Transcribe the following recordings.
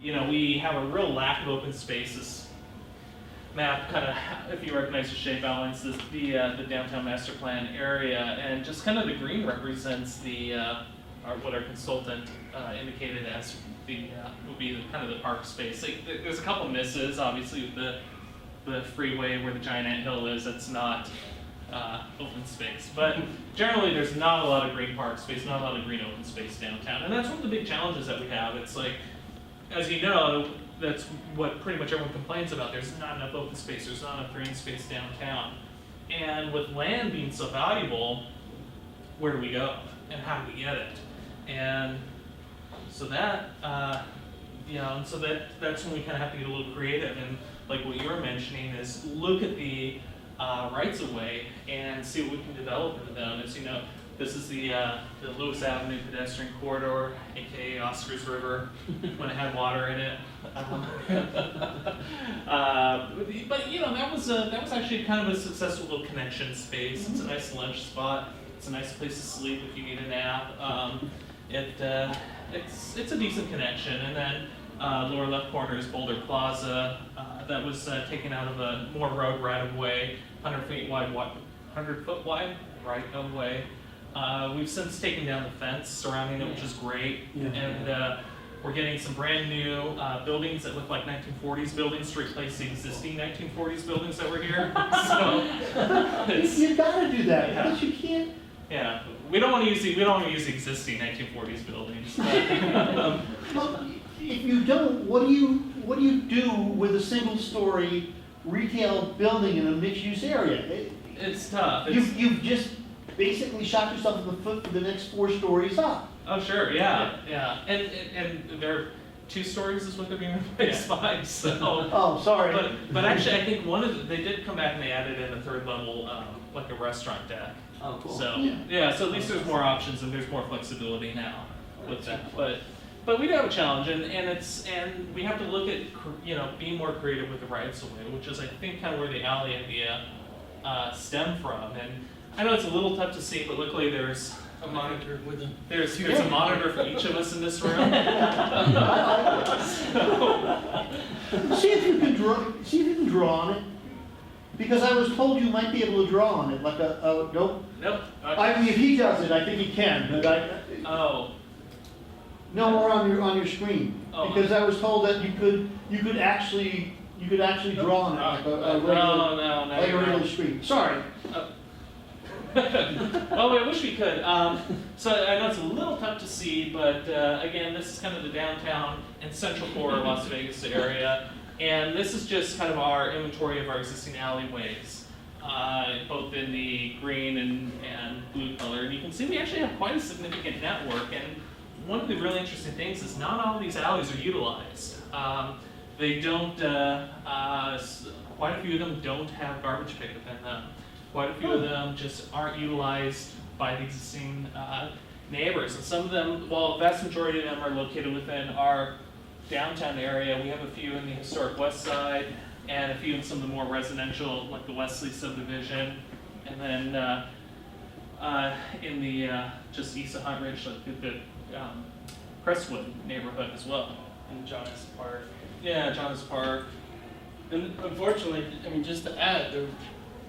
we have a real lack of open spaces. Map kind of, if you recognize the shape, outlines the downtown master plan area, and just kind of the green represents what our consultant indicated as would be kind of the park space. There's a couple misses, obviously, with the freeway where the giant anthill is. That's not open space, but generally there's not a lot of green park space, not a lot of green open space downtown, and that's one of the big challenges that we have. It's like, as you know, that's what pretty much everyone complains about. There's not enough open space, there's not enough green space downtown. And with land being so valuable, where do we go? And how do we get it? And so that, that's when we kind of have to get a little creative. And like what you were mentioning is look at the rights of way and see what we can develop into them. As you know, this is the Lewis Avenue pedestrian corridor, aka Oscars River, when it had water in it. But that was actually kind of a successful little connection space. It's a nice lunch spot. It's a nice place to sleep if you need a nap. It's a decent connection. And then lower left corner is Boulder Plaza. That was taken out of a more road right of way, 100 foot wide right of way. We've since taken down the fence surrounding it, which is great. Yeah. And we're getting some brand new buildings that look like 1940s buildings to replace the existing 1940s buildings that were here. So you gotta do that, yeah. Because you can't. Yeah, we don't want to use the existing 1940s buildings. Well, if you don't, what do you do with a single-story retail building in a mixed-use area? It's tough. You've just basically shot yourself in the foot for the next 4 stories up. Oh sure, yeah. And they're 2 stories is what they're being replaced by. So. Oh, sorry. But actually, I think they did come back and they added in a 3rd level, like a restaurant deck. Oh, cool. So so at least there's more options and there's more flexibility now with that. But we do have a challenge, and we have to look at being more creative with the rights of way, which is I think kind of where the alley idea stemmed from. And I know it's a little tough to see, but luckily there's a monitor with them. There's a monitor for each of us in this room. See if you can draw on it. Because I was told you might be able to draw on it, like nope. Nope. I mean, if he does it, I think he can, but no more on your screen. Oh. Because I was told that you could actually draw on it like a regular screen. Sorry. Well, I wish we could. So I know it's a little tough to see, but again, this is kind of the downtown and central core of Las Vegas area. And this is just kind of our inventory of our existing alleyways, both in the green and blue color. And you can see we actually have quite a significant network. And one of the really interesting things is not all of these alleys are utilized. They don't, quite a few of them don't have garbage pickup in them. Quite a few of them just aren't utilized by the existing neighbors. And some of them, well, the vast majority of them are located within our downtown area. We have a few in the historic west side and a few in some of the more residential, like the Wesley subdivision, and then in the just east of Hunt Ridge, like the Crestwood neighborhood as well. And Jonas Park. Yeah, Jonas Park. And unfortunately, I mean, just to add,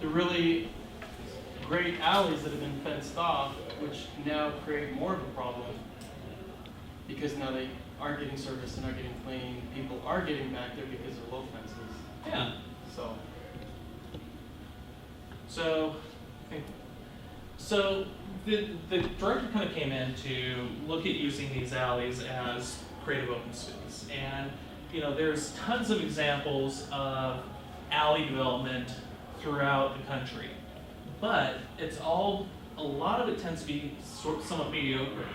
the really great alleys that have been fenced off, which now create more of a problem because now they aren't getting service, they're not getting clean. People are getting back there because of low fences. Yeah. So the director kind of came in to look at using these alleys as creative open space, and there's tons of examples of alley development throughout the country, but a lot of it tends to be somewhat mediocre.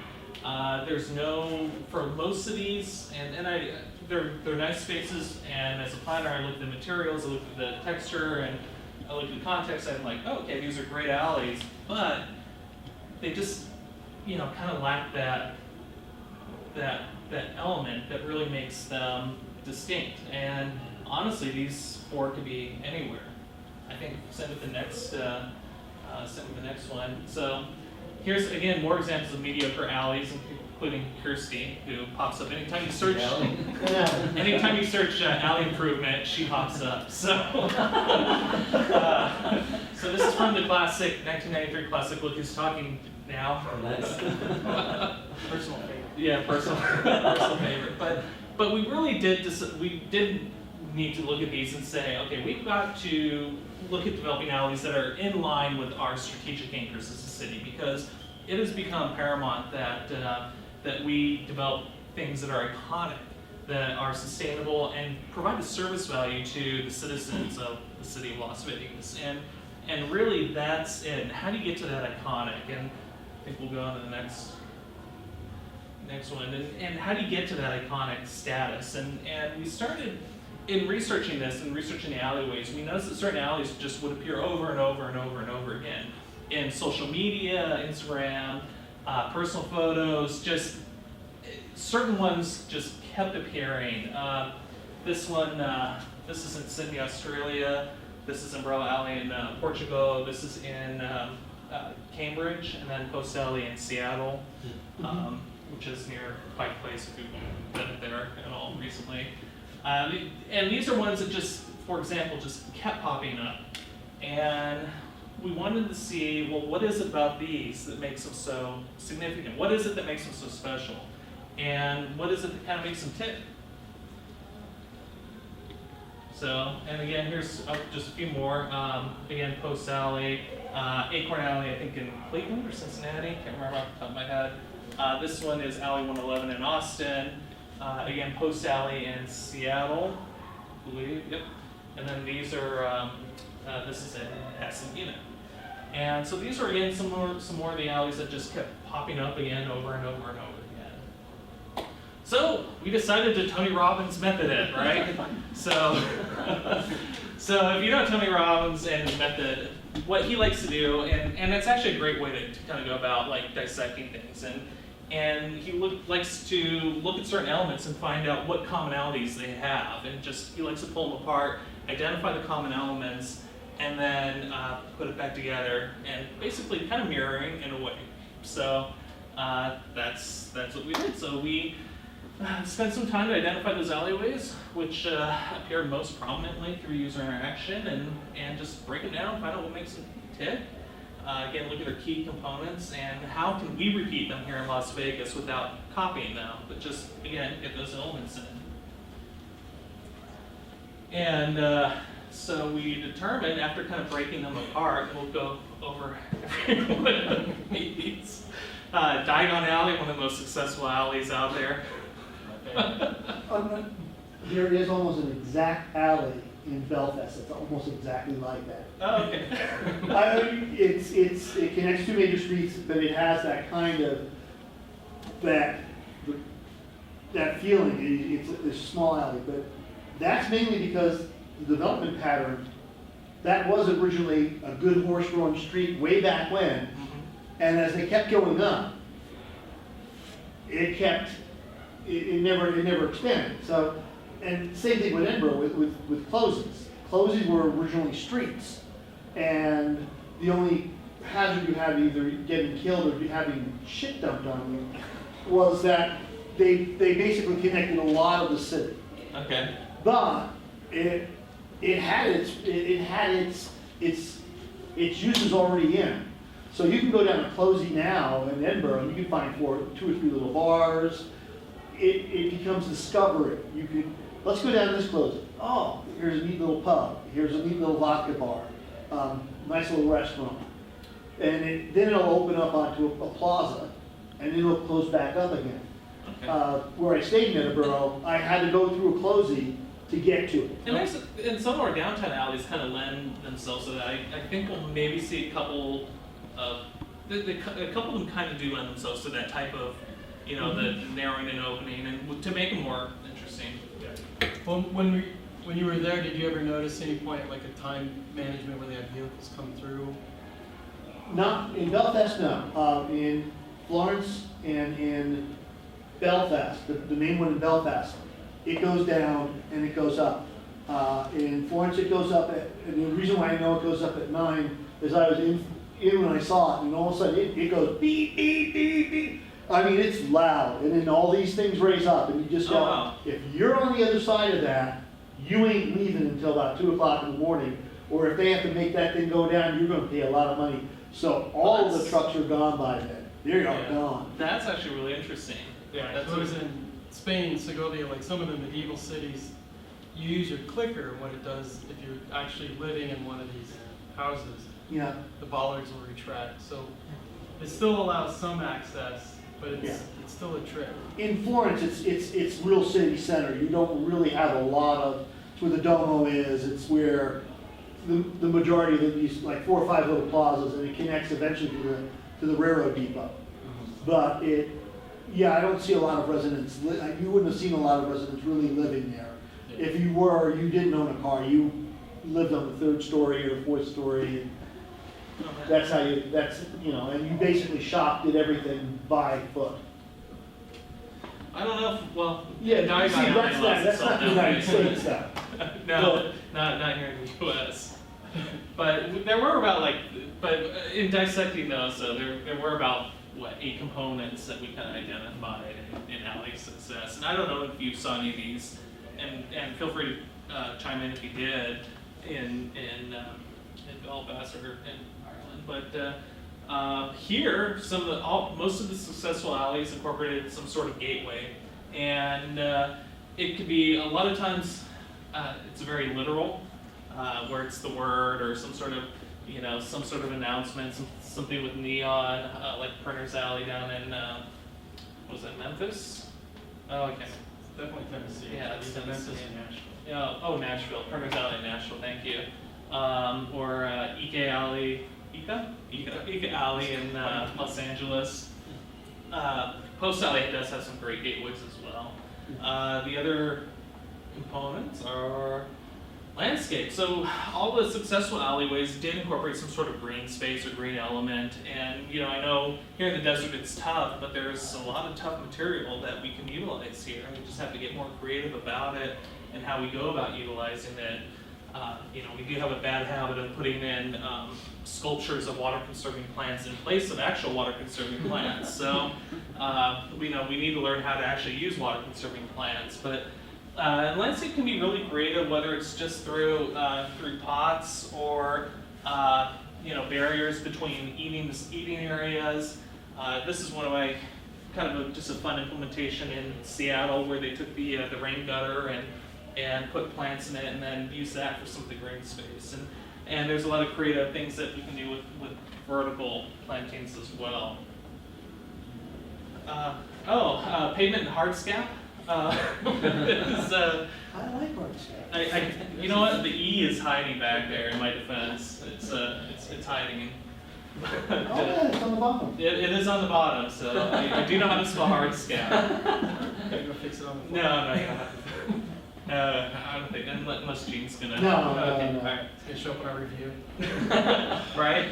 There's for most of these, and they're nice spaces, and as a planner I look at the materials, I look at the texture, and I look at the context, and I'm like, oh, okay, these are great alleys, but they just, kind of lack that element that really makes them distinct. And honestly, these 4 could be anywhere. I think send with the next one. So Here's, again, more examples of mediocre alleys, including Kirsty, who pops up anytime you search. Anytime you search alley improvement, she pops up. So, so this is from the classic 1993 classic. Look who's talking now. Personal favorite. Yeah, personal favorite. But we really did we did need to look at these and say, okay, we've got to look at developing alleys that are in line with our strategic anchors as a city, because it has become paramount that that we develop things that are iconic, that are sustainable, and provide a service value to the citizens of the city of Las Vegas. And really, that's it. How do you get to that iconic? And I think we'll go on to the next one. And how do you get to that iconic status? And we started in researching this and researching the alleyways. We noticed that certain alleys just would appear over and over and over and over again in social media, Instagram, personal photos. Just certain ones just kept appearing. This one, this is in Sydney, Australia. This is Umbrella Alley in Portugal. This is in Cambridge, and then Post Alley in Seattle, which is near Pike Place, if you've been there at all recently. And these are ones that just, for example, just kept popping up. And we wanted to see, well, what is it about these that makes them so significant? What is it that makes them so special? And what is it that kind of makes them tick? So, and again, here's just a few more. Again, Post Alley, Acorn Alley, I think in Cleveland or Cincinnati, can't remember off the top of my head. This one is Alley 111 in Austin. Again, Post Alley in Seattle, I believe, yep. And then these are, this is in Pasadena. And so these are, again, some more of the alleys that just kept popping up again over and over and over again. So we decided to Tony Robbins method it, right? So, so if you know Tony Robbins and his method, what he likes to do, and it's actually a great way to kind of go about like dissecting things, and he likes to look at certain elements and find out what commonalities they have, and just he likes to pull them apart, identify the common elements, and then put it back together, and basically kind of mirroring in a way. So that's what we did. So we spent some time to identify those alleyways, which appear most prominently through user interaction, and just break them down, find out what makes them tick. Again, look at their key components and how can we repeat them here in Las Vegas without copying them, but just, again, get those elements in. And so we determined, after kind of breaking them apart, and we'll go over every one of these. Diagon Alley, one of the most successful alleys out there. There is almost an exact alley in Belfast that's almost exactly like that. Oh, okay. It connects two major streets, but it has that kind of that feeling. It's a small alley, but that's mainly because the development pattern, that was originally a good horse-drawn street way back when, and as they kept going up, it never expanded. So, and same thing with Edinburgh with closes. Closes were originally streets, and the only hazard you had, either getting killed or having shit dumped on you, was that they basically connected a lot of the city. Okay. But it had its uses already in. So you can go down to Closey now in Edinburgh, and you can find 2 or 3 little bars. It becomes discovery. You can, let's go down to this Closey. Oh, here's a neat little pub. Here's a neat little vodka bar. Nice little restaurant. And then it'll open up onto a plaza, and then it'll close back up again. Okay. Where I stayed in Edinburgh, I had to go through a Closey to get to it. And some of our downtown alleys kind of lend themselves to that. I think we'll maybe see a couple of, a couple of them kind of do lend themselves to that type of, you know, the narrowing and opening, and to make them more interesting. Well, when you were there, did you ever notice any point like a time management where they had vehicles come through? Not in Belfast, no. In Florence and in Belfast, the main one in Belfast, it goes down and it goes up. In Florence, it goes up and the reason why I know it goes up at 9 is I was in when I saw it, and all of a sudden it goes beep, beep, beep, beep. I mean, it's loud, and then all these things raise up, and you just Oh, go, wow. if you're on the other side of that, you ain't leaving until about 2 o'clock in the morning, or if they have to make that thing go down, you're gonna pay a lot of money. So all of the that's- trucks are gone by then. They are Yeah. gone. That's actually really interesting. Yeah, That's so it was in Spain, Segovia, like some of the medieval cities, you use your clicker, what it does, if you're actually living in one of these houses, Yeah, the bollards will retract, so it still allows some access, but Yeah. it's still a trick. in Florence, it's real city center. You don't really have a lot of, it's where the Duomo is, it's where the majority of these, like 4 or 5 little plazas, and it connects eventually to the railroad depot. But yeah, I don't see a lot of residents, you wouldn't have seen a lot of residents really living there. If you were, you didn't own a car, you lived on the 3rd story or 4th story, and that's how you, and you basically shopped, did everything by foot. I don't know if, well. Yeah, Diagon see, Alley that's lost not itself the down United there. States though. No, not here in the US. But there were about in dissecting those, so there were about, 8 components that we kind of identified in alley success. And I don't know if you saw any of these, and feel free to chime in if you did, in Belfast or in Ireland. But here, most of the successful alleys incorporated some sort of gateway. And it could be, a lot of times, it's very literal, where it's the word or some sort of announcement, something with neon, like Printer's Alley down in, was it Memphis? Oh, okay. Definitely Tennessee. Yeah, it's Either Memphis Tennessee. or Nashville. Yeah, oh, Nashville, Printer's Alley in Nashville, thank you. Or Ike Alley, Ike Alley in Los Angeles. Post Alley does have some great gateways as well. The other components are landscape. So all the successful alleyways did incorporate some sort of green space or green element. And I know here in the desert it's tough, but there's a lot of tough material that we can utilize here. And we just have to get more creative about it and how we go about utilizing it. We do have a bad habit of putting in sculptures of water-conserving plants in place of actual water-conserving plants. So, we need to learn how to actually use water-conserving plants. But landscape can be really creative, whether it's just through pots or barriers between eating areas. This is one of my just a fun implementation in Seattle where they took the rain gutter and put plants in it and then use that for some of the green space. And there's a lot of creative things that we can do with vertical plantings as well. Pavement and hardscape. I like hardscape. You know what? The E is hiding back there. In my defense, it's hiding. Oh yeah, it's on the bottom. It is on the bottom, so I do know how to spell hardscape. Gotta go fix it on the floor. No, you don't have to. I don't think, unless Gene's gonna. No, okay, no. all right. It's gonna show up in our review. Right?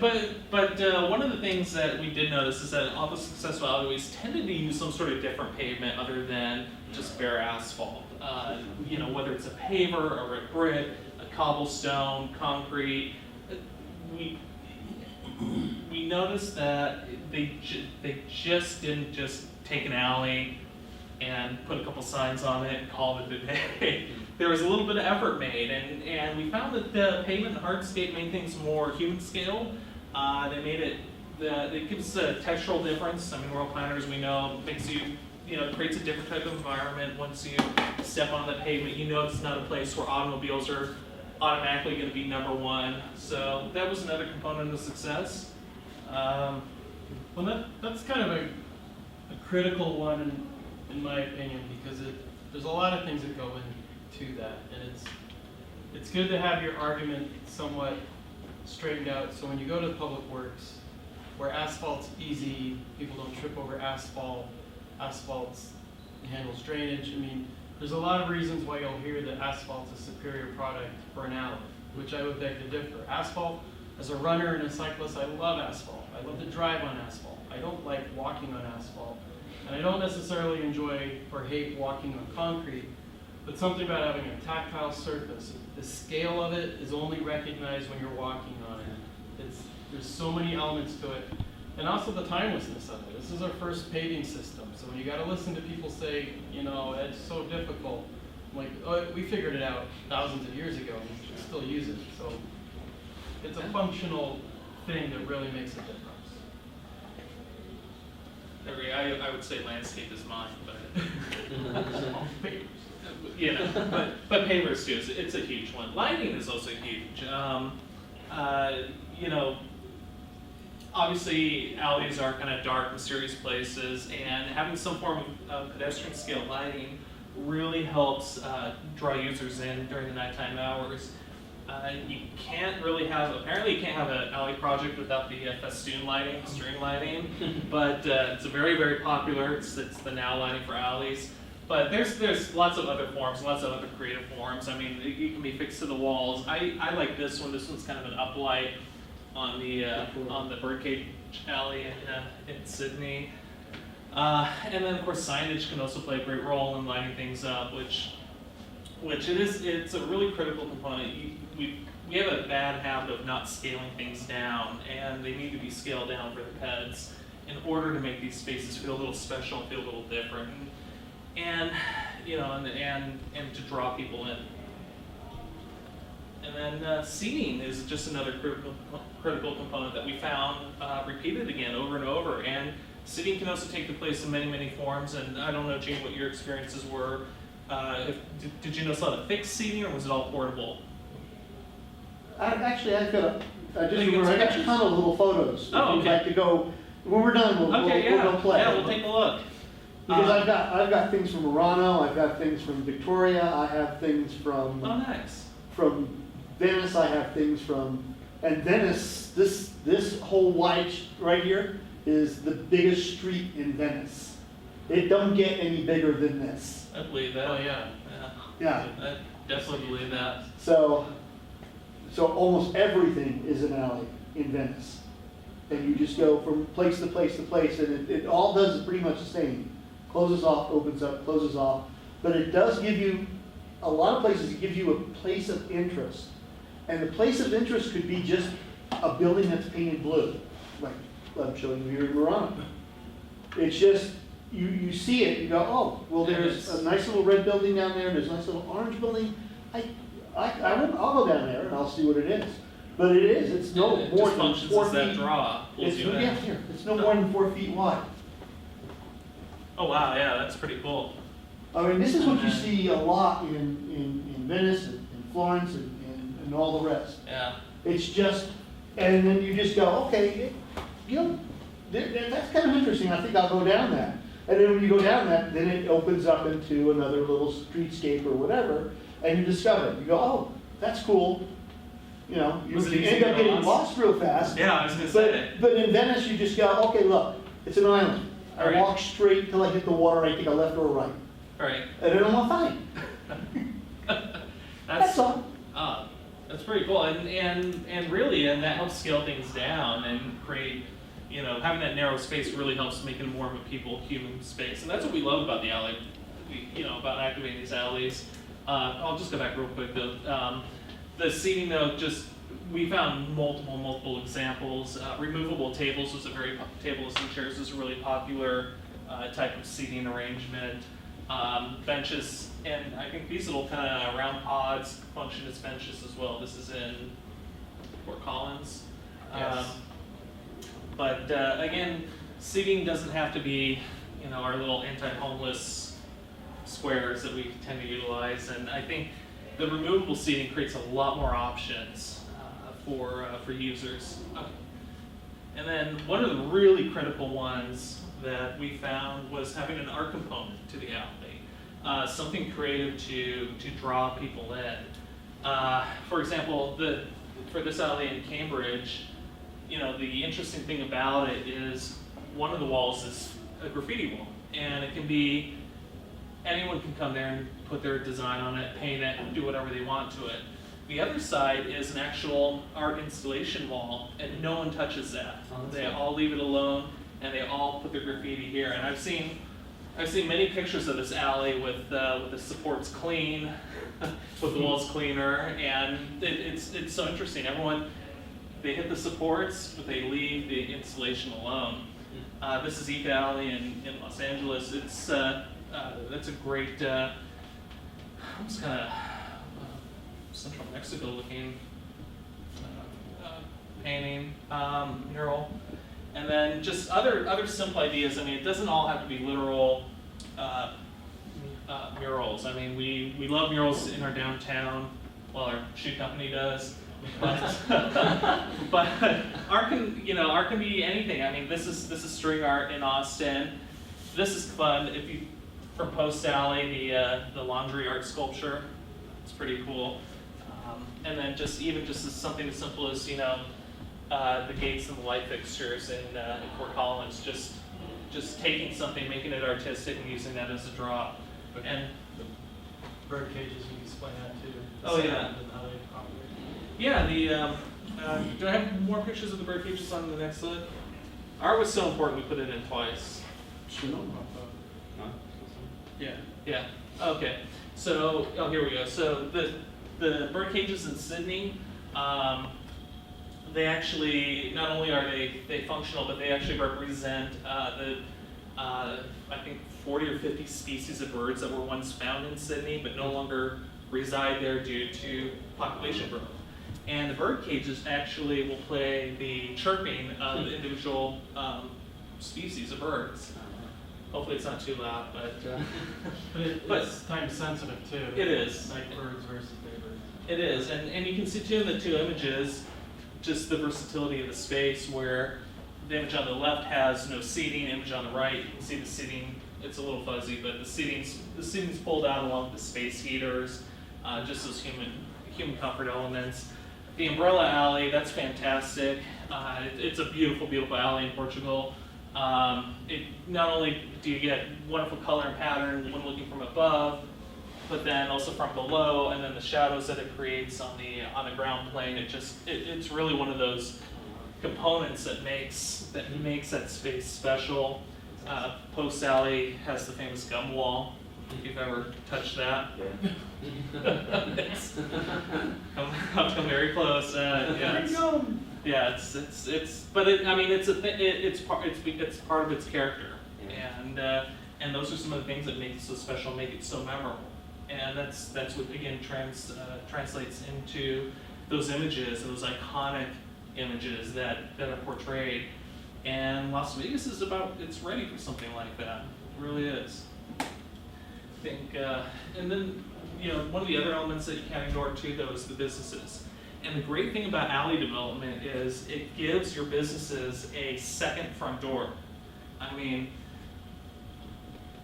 But one of the things that we did notice is that all the successful alleyways tended to use some sort of different pavement other than just bare asphalt. Whether it's a paver or a brick, a cobblestone, concrete. We noticed that they just didn't just take an alley and put a couple signs on it and call it a day. There was a little bit of effort made, and we found that the pavement and hardscape made things more human scale. They made it gives a textural difference. I mean, rural planners, we know, makes creates a different type of environment. Once you step on the pavement, it's not a place where automobiles are automatically going to be number one. So that was another component of success. Well, that's kind of a critical one in my opinion, because there's a lot of things that go into that, and it's good to have your argument somewhat straightened out. So when you go to Public Works, where asphalt's easy, people don't trip over asphalt handles drainage. I mean, there's a lot of reasons why you'll hear that asphalt's a superior product for an alley, which I would beg to differ. Asphalt, as a runner and a cyclist, I love asphalt. I love to drive on asphalt. I don't like walking on asphalt. And I don't necessarily enjoy or hate walking on concrete, but something about having a tactile surface. The scale of it is only recognized when you're walking on it. There's so many elements to it. And also the timelessness of it. This is our first paving system, so you gotta listen to people say, you know, it's so difficult. I'm like, oh, we figured it out thousands of years ago, and we still use it. So it's a functional thing that really makes a difference. I would say landscape is mine, but you know, but pavers too. It's a huge one. Lighting is also huge. You know, obviously alleys are kind of dark, mysterious places, and having some form of pedestrian scale lighting really helps draw users in during the nighttime hours. You can't really have, apparently you can't have an alley project without the festoon lighting, string lighting, but it's a very, very popular, it's the now lighting for alleys. But there's lots of other forms, lots of other creative forms. I mean, it can be fixed to the walls. I like this one. This one's kind of an uplight on the Birdcage Alley in Sydney. And then of course signage can also play a great role in lighting things up, which it's a really critical component. We have a bad habit of not scaling things down, and they need to be scaled down for the pets in order to make these spaces feel a little special, feel a little different, and you know, and to draw people in. And then seating is just another critical component that we found repeated again over and over. And seating can also take the place in many forms. And I don't know, Gene, what your experiences were. Did you notice a lot of fixed seating, or was it all portable? I got a pictures? ton of little photos. Oh, If you'd okay. like to go, when we're done, we'll go play. Yeah, we'll take a look. Because I've got things from Murano, I've got things from Victoria, I have things Oh, nice. from Venice, I have things from, and Venice, this whole wide right here is the biggest street in Venice. It don't get any bigger than this. I believe that. Oh, yeah. Yeah. I definitely believe that. So almost everything is an alley in Venice. And you just go from place to place to place, and it all does pretty much the same. Closes off, opens up, closes off. But it does give you, a lot of places, it gives you a place of interest. And the place of interest could be just a building that's painted blue, like I'm showing you here in Murano. It's just, you see it, you go, oh, well, there's a nice little red building down there, there's a nice little orange building. I'll go down there and I'll see what it is. But it's no It more just than functions 4 as that feet. draw. Pulls It's, you in. yeah, here, it's no more than 4 feet wide. Oh wow, yeah, that's pretty cool. I mean, this is what you see a lot in Venice and in Florence and all the rest. Yeah. It's just, and then you just go, okay, you know, that's kind of interesting, I think I'll go down that. And then when you go down that, then it opens up into another little streetscape or whatever, and you discover it. You go, oh, that's cool. You know, you Was it easy end to up go getting lost? lost real fast. Yeah, I was gonna say. But in Venice, you just go, okay, look, it's an island. I Right. walk straight till I hit the water, I take a left or a right. Right. And then I'm fine. That's all. That's pretty cool, and really, and that helps scale things down and create, you know, having that narrow space really helps make it more of a human space, and that's what we love about the alley, about activating these alleys. I'll just go back real quick though. The seating though, we found multiple examples. Removable tables was tables and chairs was a really popular type of seating arrangement. Benches, and I think these little kind of round pods function as benches as well. This is in Fort Collins. Yes. But again, seating doesn't have to be, our little anti-homeless squares that we tend to utilize. And I think the removable seating creates a lot more options for users. And then one of the really critical ones that we found was having an art component to the alley, something creative to draw people in. For example, for this alley in Cambridge, the interesting thing about it is one of the walls is a graffiti wall, and it can be, anyone can come there and put their design on it, paint it, do whatever they want to it. The other side is an actual art installation wall, and no one touches that. They all leave it alone, and they all put their graffiti here. And I've seen many pictures of this alley with the supports clean, with the walls cleaner, and it's so interesting. Everyone they hit the supports, but they leave the installation alone. This is East Alley in Los Angeles. It's that's a great, almost kind of Central Mexico looking painting, mural. And then just other simple ideas. I mean, it doesn't all have to be literal murals. I mean, we love murals in our downtown. Well, our shoe company does. But art can be anything. I mean, this is string art in Austin. This is fun. If you from Post Alley, the laundry art sculpture, it's pretty cool. And then just as something as simple as the gates and the light fixtures in Fort Collins, just taking something, making it artistic, and using that as a draw. Okay. And Bird cages, you can explain that too. Oh, yeah. And how they operate. yeah, do I have more pictures of the bird cages on the next slide? Art was so important, we put it in twice. Yeah. Yeah. Okay. So, here we go. So the bird cages in Sydney, they actually not only are they functional, but they actually represent I think 40 or 50 species of birds that were once found in Sydney, but no longer reside there due to population growth. And the bird cages actually will play the chirping of the individual species of birds. Hopefully it's not too loud, but But it's time sensitive too. it is. Night birds versus day birds. It is, and you can see too in the two images, just the versatility of the space where the image on the left has no seating, image on the right, you can see the seating, it's a little fuzzy, but the seating's pulled out along with the space heaters, just those human comfort elements. The umbrella alley, that's fantastic. It's a beautiful, beautiful alley in Portugal. Not only do you get wonderful color and pattern when looking from above, but then also from below, and then the shadows that it creates on the ground plane. It's really one of those components that makes that space special. Post Alley has the famous gum wall. If you've ever touched that, it's come very close. Yeah, it's part of its character, and those are some of the things that make it so special, make it so memorable, and that's what again translates into those images, those iconic images that are portrayed, and Las Vegas it's ready for something like that. It really is. I think, and then one of the other elements that you can't ignore too, though, is the businesses. And the great thing about alley development is it gives your businesses a second front door. I mean,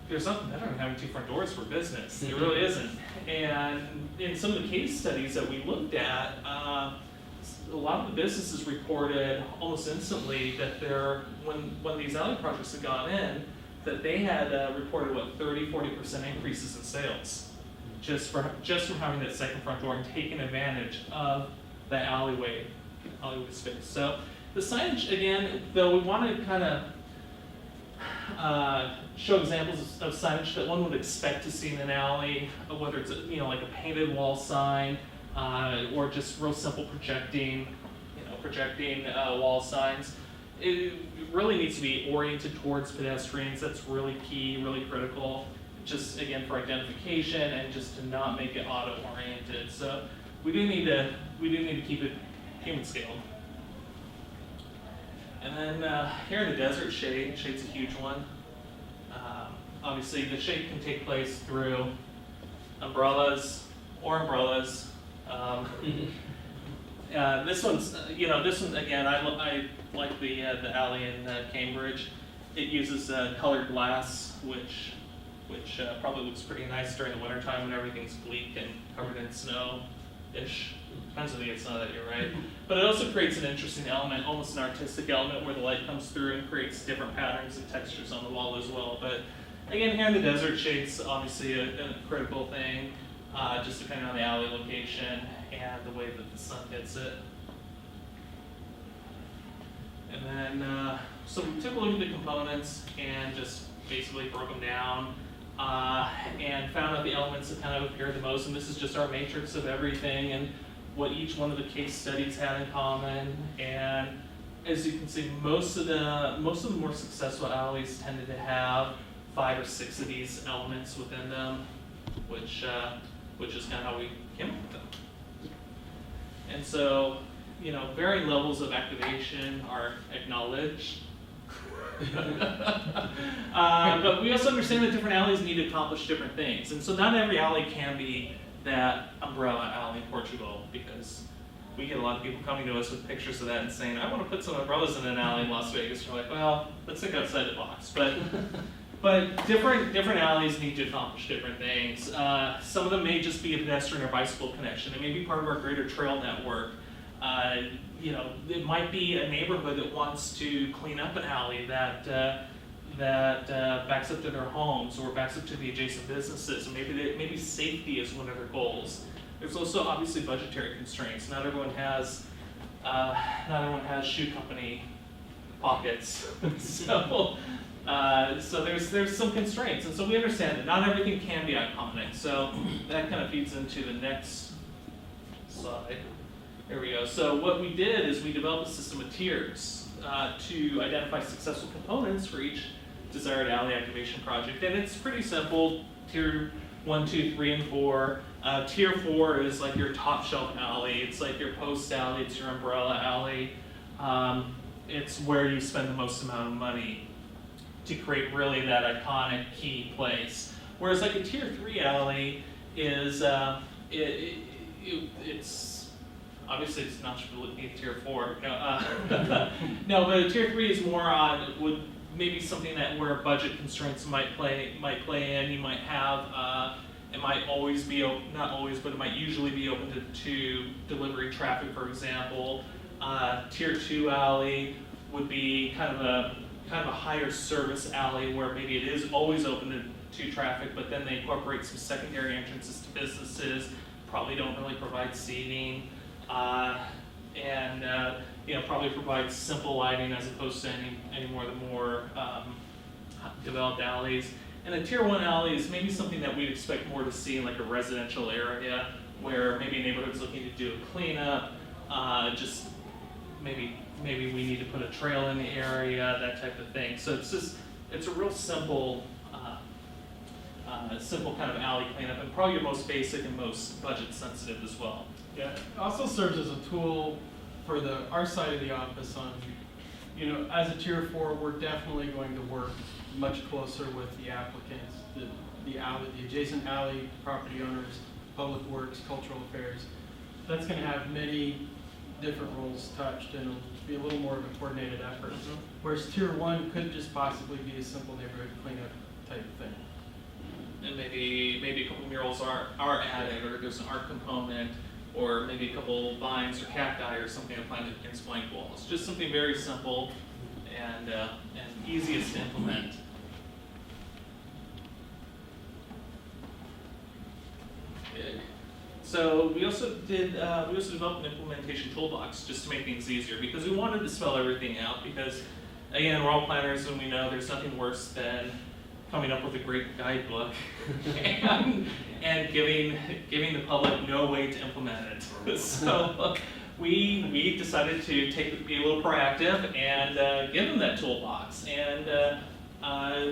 there's nothing better than having two front doors for business. There really isn't. And in some of the case studies that we looked at, a lot of the businesses reported almost instantly that when these alley projects had gone in, that they had reported 30-40% increases in sales just from having that second front door and taking advantage of that alleyway space. So the signage, again, though we want to kind of show examples of signage that one would expect to see in an alley, whether it's like a painted wall sign or just real simple projecting wall signs. It really needs to be oriented towards pedestrians. That's really key, really critical, just again for identification and just to not make it auto-oriented. So we do need to keep it human scaled. And then here in the desert, shade's a huge one. Obviously, the shade can take place through umbrellas. This one again. I like the alley in Cambridge. It uses colored glass, which probably looks pretty nice during the wintertime when everything's bleak and covered in snow-ish. Depends on the snow that you're right. But it also creates an interesting element, almost an artistic element, where the light comes through and creates different patterns and textures on the wall as well. But again, here in the desert, shade's obviously a critical thing, just depending on the alley location and the way that the sun hits it. And then, so we took a look at the components and just basically broke them down and found out the elements that kind of appeared the most. And this is just our matrix of everything. And what each one of the case studies had in common, and as you can see, most of the more successful alleys tended to have 5 or 6 of these elements within them, which is kind of how we came up with them. And so, varying levels of activation are acknowledged. But we also understand that different alleys need to accomplish different things. And so not every alley can be that umbrella alley in Portugal, because we get a lot of people coming to us with pictures of that and saying, I want to put some umbrellas in an alley in Las Vegas. We're like, well, let's think outside the box. But different alleys need to accomplish different things. Some of them may just be a pedestrian or bicycle connection. It may be part of our greater trail network. It might be a neighborhood that wants to clean up an alley that backs up to their homes or backs up to the adjacent businesses. And maybe safety is one of their goals. There's also obviously budgetary constraints. Not everyone has shoe company pockets. So there's some constraints, and so we understand that not everything can be iconic. So that kind of feeds into the next slide. Here we go. So what we did is we developed a system of tiers to identify successful components for each desired alley activation project, and it's pretty simple. Tier 1, 2, 3, and 4. Tier 4 is like your top shelf alley. It's like your post alley. It's your umbrella alley. It's where you spend the most amount of money to create really that iconic key place. Whereas like a tier 3 alley is, it's obviously it's not looking at tier 4. No, but a tier 3 is more on, would maybe something that where budget constraints might play in. You might have, it might always be, not always, but it might usually be open to delivery traffic, for example. Tier 2 alley would be kind of a higher service alley where maybe it is always open to traffic, but then they incorporate some secondary entrances to businesses, probably don't really provide seating, and probably provide simple lighting as opposed to any more of the more developed alleys. And a tier 1 alley is maybe something that we'd expect more to see in like a residential area where maybe a neighborhood's looking to do a cleanup, just maybe we need to put a trail in the area, that type of thing. So it's a real simple kind of alley cleanup, and probably your most basic and most budget sensitive as well. Yeah, it also serves as a tool for our side of the office on, as a tier 4, we're definitely going to work much closer with the applicants, the adjacent alley property owners, public works, cultural affairs. That's going to have many different roles touched, and it'll be a little more of a coordinated effort. Mm-hmm. Whereas tier 1 could just possibly be a simple neighborhood cleanup type thing. And maybe a couple murals are added, or there's an art component, or maybe a couple vines or cacti or something planted against blank walls. Just something very simple and easiest to implement. So we also developed an implementation toolbox just to make things easier, because we wanted to spell everything out, because again, we're all planners and we know there's nothing worse than coming up with a great guidebook and giving the public no way to implement it. So we decided to be a little proactive and give them that toolbox. And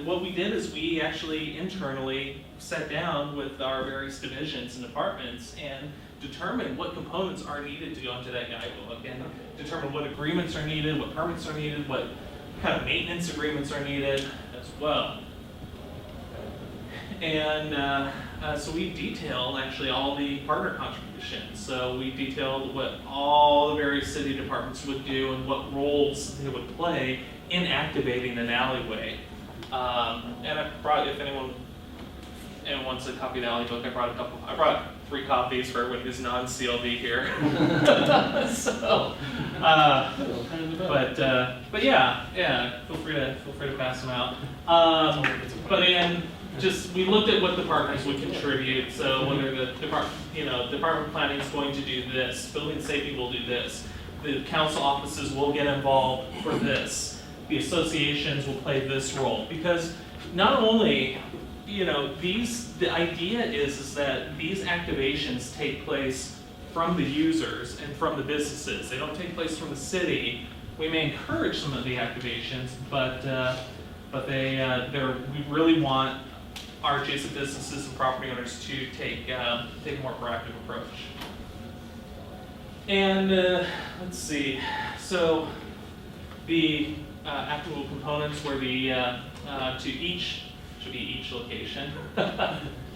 what we did is we actually internally sat down with our various divisions and departments and determined what components are needed to go into that guidebook, and determine what agreements are needed, what permits are needed, what kind of maintenance agreements are needed as well. And so we detailed actually all the partner contributions. So we detailed what all the various city departments would do and what roles they would play in activating an alleyway. And I brought, if anyone wants a copy of the alley book, I brought 3 copies for everyone who's non-CLB here. So, but yeah, feel free to pass them out. But again, we looked at what the partners would contribute. So whether the department planning is going to do this, building safety will do this, the council offices will get involved for this, the associations will play this role, because not only the idea is that these activations take place from the users and from the businesses. They don't take place from the city. We may encourage some of the activations, but we really want our adjacent businesses and property owners to take a more proactive approach. And let's see, so the applicable components were the to each, should be each location,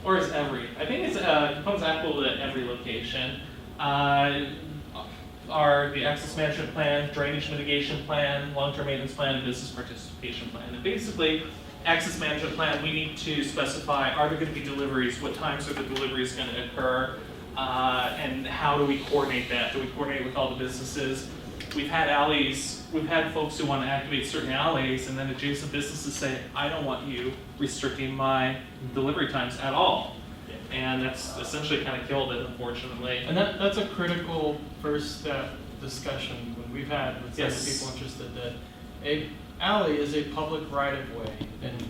or is every? I think it's components applicable to every location. Are the access management plan, drainage mitigation plan, long-term maintenance plan, and business participation plan. And basically, access management plan, we need to specify, are there going to be deliveries? What times are the deliveries going to occur? And how do we coordinate that? Do we coordinate with all the businesses? We've had alleys, we've had folks who want to activate certain alleys, and then adjacent businesses say, I don't want you restricting my delivery times at all. And that's essentially kind of killed it, unfortunately. And that's a critical first step discussion when we've had with some of the Yes. people interested that a alley is a public right of way and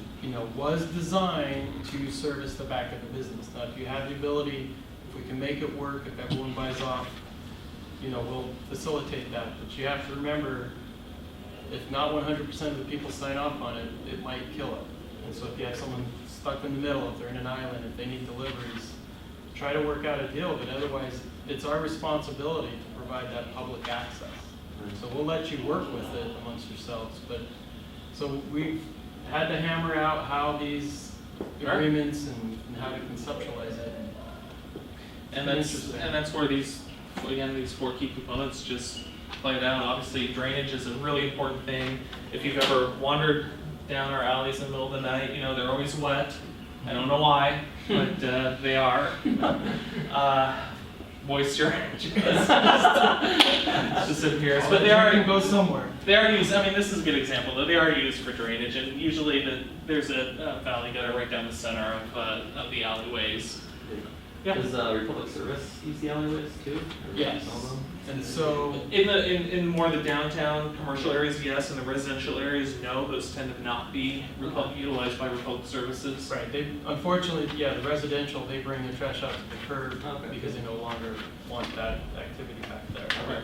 was designed to service the back of the business. Now, if you have the ability, if we can make it work, if everyone buys off, we'll facilitate that. But you have to remember, if not 100% of the people sign off on it, it might kill it. And so if you have someone stuck in the middle, if they're in an island, if they need deliveries, try to work out a deal, but otherwise, it's our responsibility to provide that public access. So we'll let you work with it amongst yourselves, but, so we've had to hammer out how these agreements and how to conceptualize it. And that's where these 4 key components just play it out. Obviously, drainage is a really important thing. If you've ever wandered down our alleys in the middle of the night, they're always wet. I don't know why, but they are. Moisture just appears, but they are go somewhere. They are used. I mean, this is a good example. Though. They are used for drainage, and usually there's a valley gutter right down the center of the alleyways. Yeah. Does Republic Service use the alleyways too? Or Yes. use all of them? And so, In more of the downtown commercial areas, yes. In the residential areas, no. Those tend to not be utilized by Republic Services. right, they, unfortunately, the residential, they bring their trash out to the curb Okay. because they no longer want that activity back there. Right.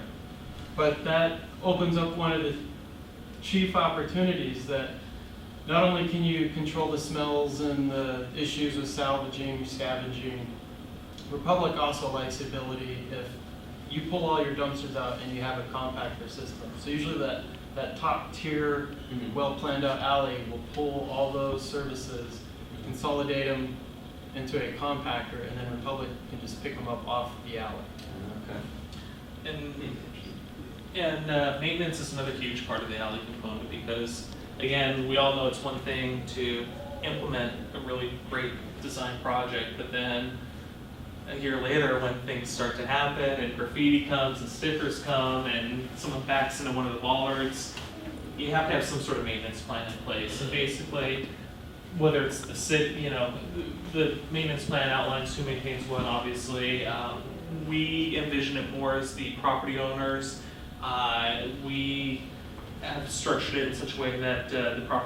But that opens up one of the chief opportunities that not only can you control the smells and the issues with salvaging, scavenging, Republic also likes the ability if you pull all your dumpsters out and you have a compactor system. So usually that top tier, well planned out alley will pull all those services, consolidate them into a compactor, and then Republic can just pick them up off the alley. Okay. And maintenance is another huge part of the alley component because, again, we all know it's one thing to implement a really great design project, but then a year later when things start to happen and graffiti comes and stickers come and someone backs into one of the bollards, you have to have some sort of maintenance plan in place. And basically, whether it's the city, the maintenance plan outlines who maintains what, obviously. We envision it more as the property owners. We have structured it in such a way that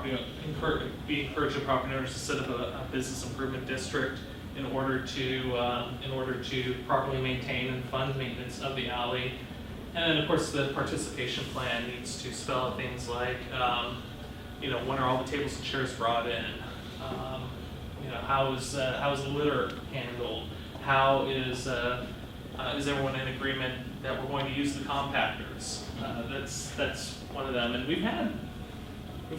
we encourage the property owners to set up a business improvement district in order to properly maintain and fund maintenance of the alley. And then, of course, the participation plan needs to spell out things like, when are all the tables and chairs brought in? How is litter handled? How is everyone in agreement that we're going to use the compactors? That's one of them. And we've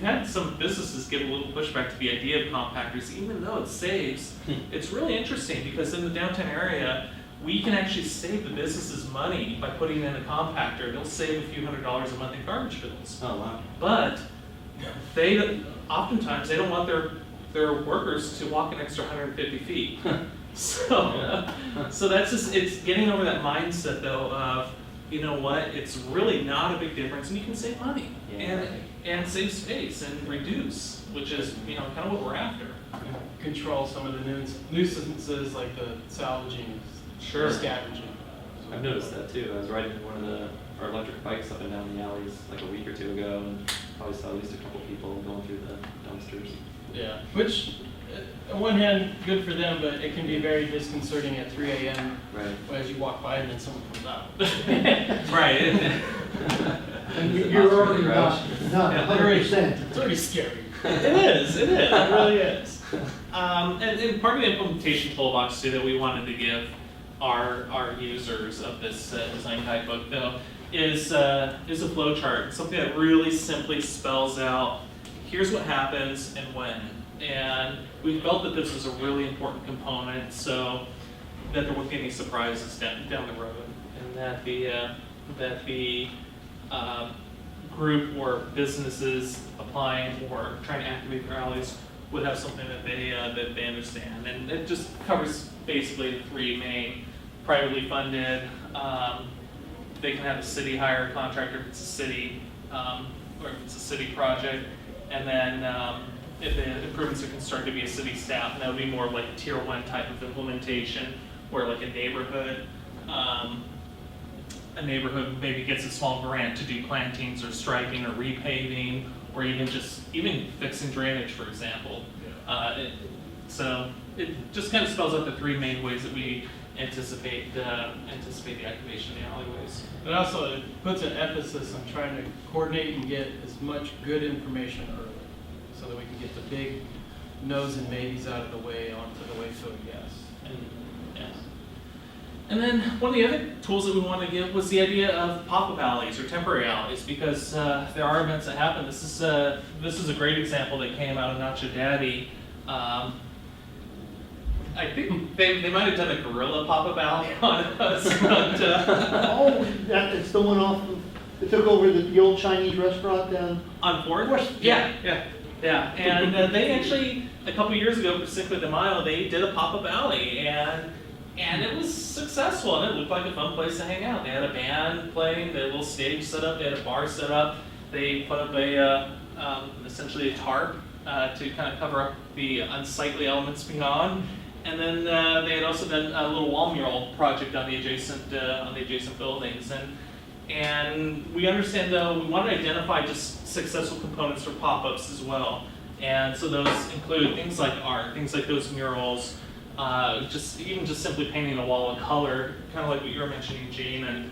had some businesses give a little pushback to the idea of compactors, even though it saves. It's really interesting because in the downtown area, we can actually save the businesses money by putting in a compactor. They'll save a few $100s a month in garbage bills. Oh, wow. But oftentimes they don't want their workers to walk an extra 150 feet. So that's just, it's getting over that mindset though of, it's really not a big difference and you can save money and save space and reduce, which is, kind of what we're after. Control some of the nuisances like the salvaging, Sure. scavenging. I've noticed that too. I was riding one of our electric bikes up and down the alleys like a week or two ago and probably saw at least a couple people going through the dumpsters. Yeah, which, on one hand, good for them, but it can be very disconcerting at 3 a.m. Right. as you walk by and then someone comes out. Right. And you're already not Yeah. 100%. It's already scary. It is, it really is. And part of the implementation toolbox too that we wanted to give our users of this design guidebook though is a flow chart, something that really simply spells out here's what happens and when. And we felt that this was a really important component so that there wouldn't be any surprises down the road, and that the group or businesses applying or trying to activate their alleys would have something that they understand. And it just covers basically the three main: privately funded, they can have the city hire a contractor if it's a city, or if it's a city project, and then if the improvements are concerned to be a city staff, and that would be more of like a tier 1 type of implementation, where like a neighborhood maybe gets a small grant to do plantings or striping or repaving, or even fixing drainage, for example. So it just kind of spells out the three main ways that we anticipate the activation of the alleyways. But also, it puts an emphasis on trying to coordinate and get as much good information early, so that we can get the big no's and maybes out of the way onto the way to a yes. And then one of the other tools that we wanted to give was the idea of pop-up alleys or temporary alleys, because there are events that happen. This is a great example that came out of Nacho Daddy. I think they might have done a gorilla pop-up alley on us, but Oh, it's the one off of, it took over the old Chinese restaurant down. on Fourth. Yeah. And they actually a couple years ago for Cinco de Mayo they did a pop-up alley, and it was successful, and it looked like a fun place to hang out. They had a band playing, they had a little stage set up, they had a bar set up. They put up essentially a tarp to kind of cover up the unsightly elements beyond. And then they had also done a little wall mural project on the adjacent buildings. And we understand though, we want to identify just successful components for pop-ups as well. And so those include things like art, things like those murals, just simply painting a wall of color, kind of like what you were mentioning, Gene, and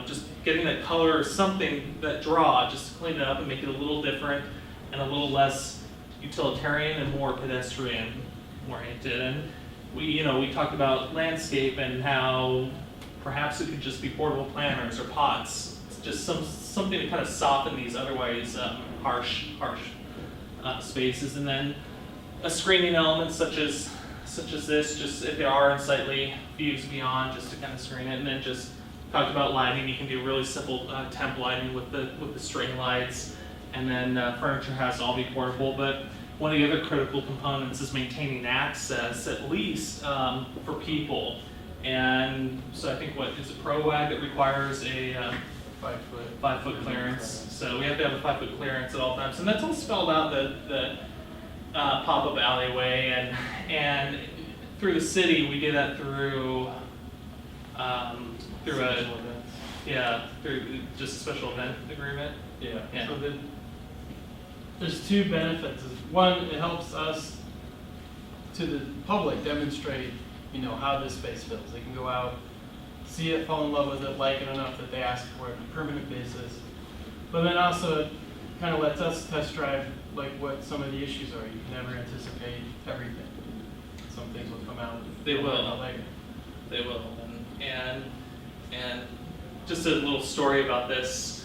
just getting that color or something, that draw, just to clean it up and make it a little different and a little less utilitarian and more pedestrian oriented. And we talked about landscape and how perhaps it could just be portable planters or pots. It's just something to kind of soften these otherwise harsh spaces. And then a screening element such as this, just if there are unsightly views beyond, just to kind of screen it. And then just talked about lighting. You can do really simple temp lighting with the string lights. And then furniture has to all be portable. But one of the other critical components is maintaining access, at least for people. And so I think is it ProWag that requires a 5-foot clearance. So we have to have a 5-foot clearance at all times, and that's all spelled out the pop-up alleyway. And through the city, we did that through just a special event agreement. Yeah. So there's two benefits. One, it helps us to the public demonstrate, how this space feels. They can go out, see it, fall in love with it, like it enough that they ask for it on a permanent basis. But then also it kind of lets us test drive like what some of the issues are. You can never anticipate everything. Some things will come out. They will. Not later. They will. And just a little story about this.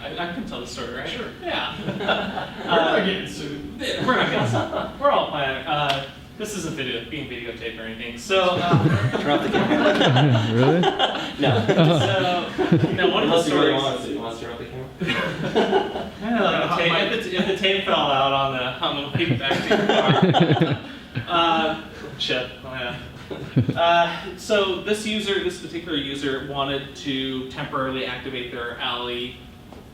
I can tell the story, right? Sure. Yeah. We're not getting sued. We're not getting sued. We're all planning. This isn't being videotaped or anything. So. Turn off the camera. Really? No. So, one of the Unless you really stories. want to turn off the camera. If the tape fell out on the way back to your car. Chip. Oh, yeah. So this particular user wanted to temporarily activate their alley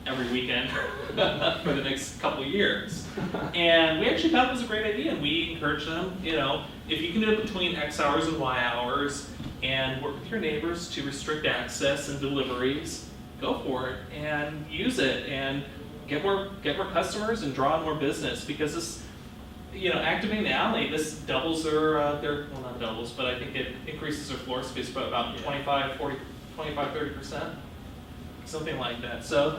every weekend for the next couple of years. And we actually thought it was a great idea, and we encouraged them, if you can do it between X hours and Y hours and work with your neighbors to restrict access and deliveries, go for it and use it and get more customers and draw in more business, because activating the alley, this doubles well, not doubles, but I think it increases their floor space by about 25-30%, something like that. So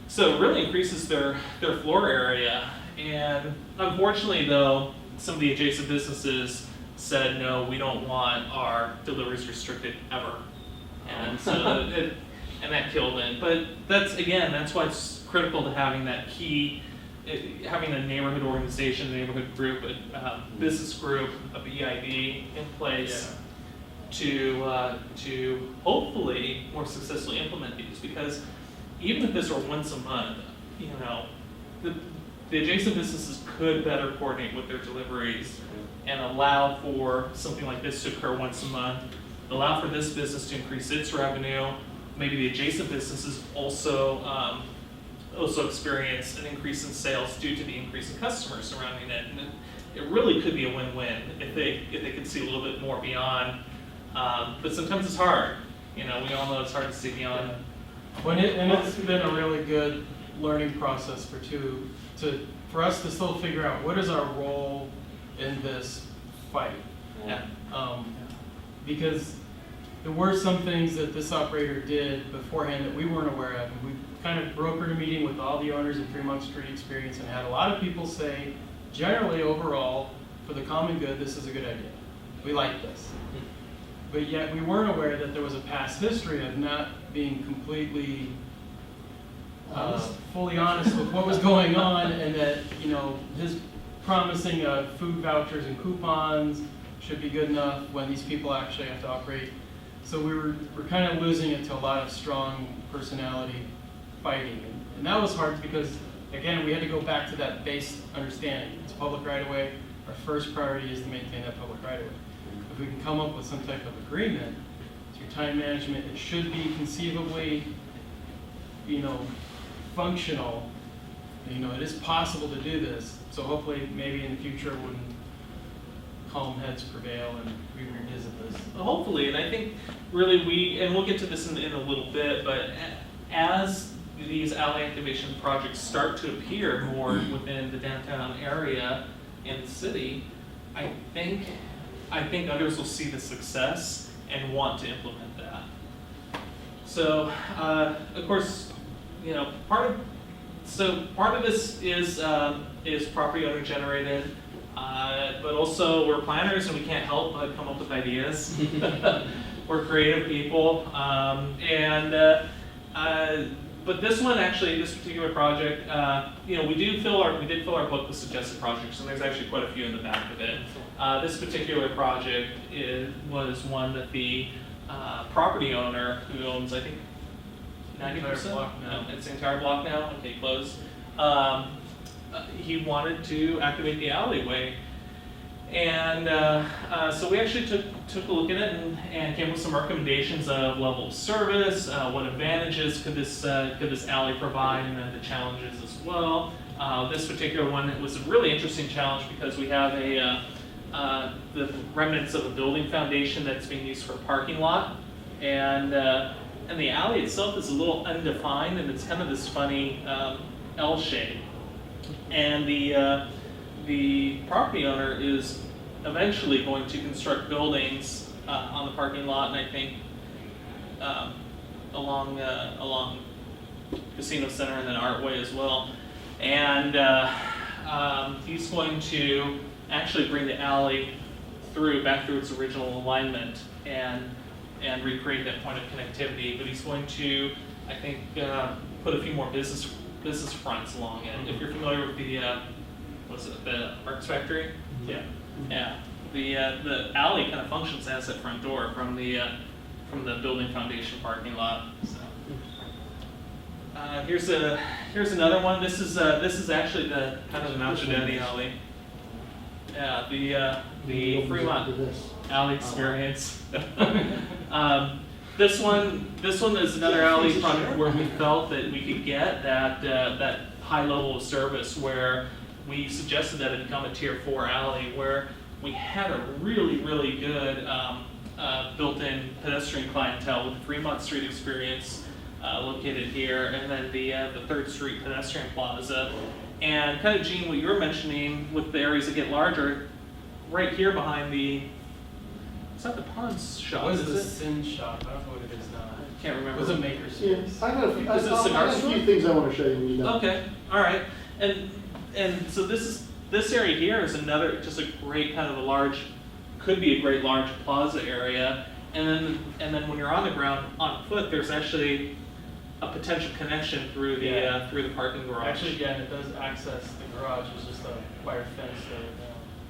it really increases their floor area. And unfortunately, though, some of the adjacent businesses said, no, we don't want our deliveries restricted ever. And so and that killed it. But that's why it's critical to having that key, having a neighborhood organization, a neighborhood group, a business group, a BID in place to hopefully more successfully implement these. Because even if this were once a month, the adjacent businesses could better coordinate with their deliveries and allow for something like this to occur once a month, allow for this business to increase its revenue. Maybe the adjacent businesses also experience an increase in sales due to the increase in customers surrounding it. And it really could be a win-win if they could see a little bit more beyond. But sometimes it's hard. We all know it's hard to see beyond. It's been a really good learning process for us to still figure out what is our role in this fight. Yeah. Because there were some things that this operator did beforehand that we weren't aware of. And we kind of brokered a meeting with all the owners of Fremont Street Experience and had a lot of people say, generally overall, for the common good, this is a good idea. We like this. But yet we weren't aware that there was a past history of not being completely fully honest with what was going on, and that his promising of food vouchers and coupons should be good enough when these people actually have to operate. So we're kind of losing it to a lot of strong personality fighting, and that was hard because again we had to go back to that base understanding. It's public right of way. Our first priority is to maintain that public right of way. If we can come up with some type of agreement through time management, it should be conceivably, functional. It is possible to do this. So hopefully, maybe in the future, when calm heads prevail and we revisit this. Hopefully, and I think really we'll get to this in a little bit, but as these alley activation projects start to appear more within the downtown area in the city, I think others will see the success and want to implement that. So, of course, part of this is property owner generated, but also we're planners and we can't help but come up with ideas. We're creative people, but this one actually, this particular project, we did fill our book with suggested projects, and there's actually quite a few in the back of it. This particular project was one that the property owner, who owns, I think, 90%? No, it's the entire block now. Okay, closed. He wanted to activate the alleyway, and so we actually took a look at it and came with some recommendations of level of service, what advantages could this alley provide, and then the challenges as well. This particular one, it was a really interesting challenge because we have the remnants of a building foundation that's being used for a parking lot, and the alley itself is a little undefined, and it's kind of this funny L shape. And the property owner is eventually going to construct buildings on the parking lot, and I think along Casino Center and then Artway as well. And he's going to actually bring the alley back through its original alignment and recreate that point of connectivity. But he's going to, I think, put a few more business fronts along it. If you're familiar with the Arts Factory? Yeah. The alley kind of functions as that front door from the building foundation parking lot. So. Here's another one. This is actually the kind of the Mount Gilead alley. Yeah, the Fremont alley experience. This one is another alley project where we felt that we could get that high level of service, where we suggested that it become a tier 4 alley, where we had a really, really good built-in pedestrian clientele with the Fremont Street Experience located here, and then the 3rd Street pedestrian plaza. And kind of, Gene, what you were mentioning with the areas that get larger, right here behind the, it's not the pawn's shop, What is is the it? Sin Shop? I don't know what it is now. I can't It remember. was a Yeah, makerspace. I got a few, I Is it a got cigar a store? few things I wanna show you when you're done. Okay, all right, and so this area here is another, just a great kind of a large, could be a great large plaza area, and then when you're on the ground on foot, there's actually a potential connection through the Yeah. through the parking garage. Actually, again, it does access the garage. It's just a wire fence there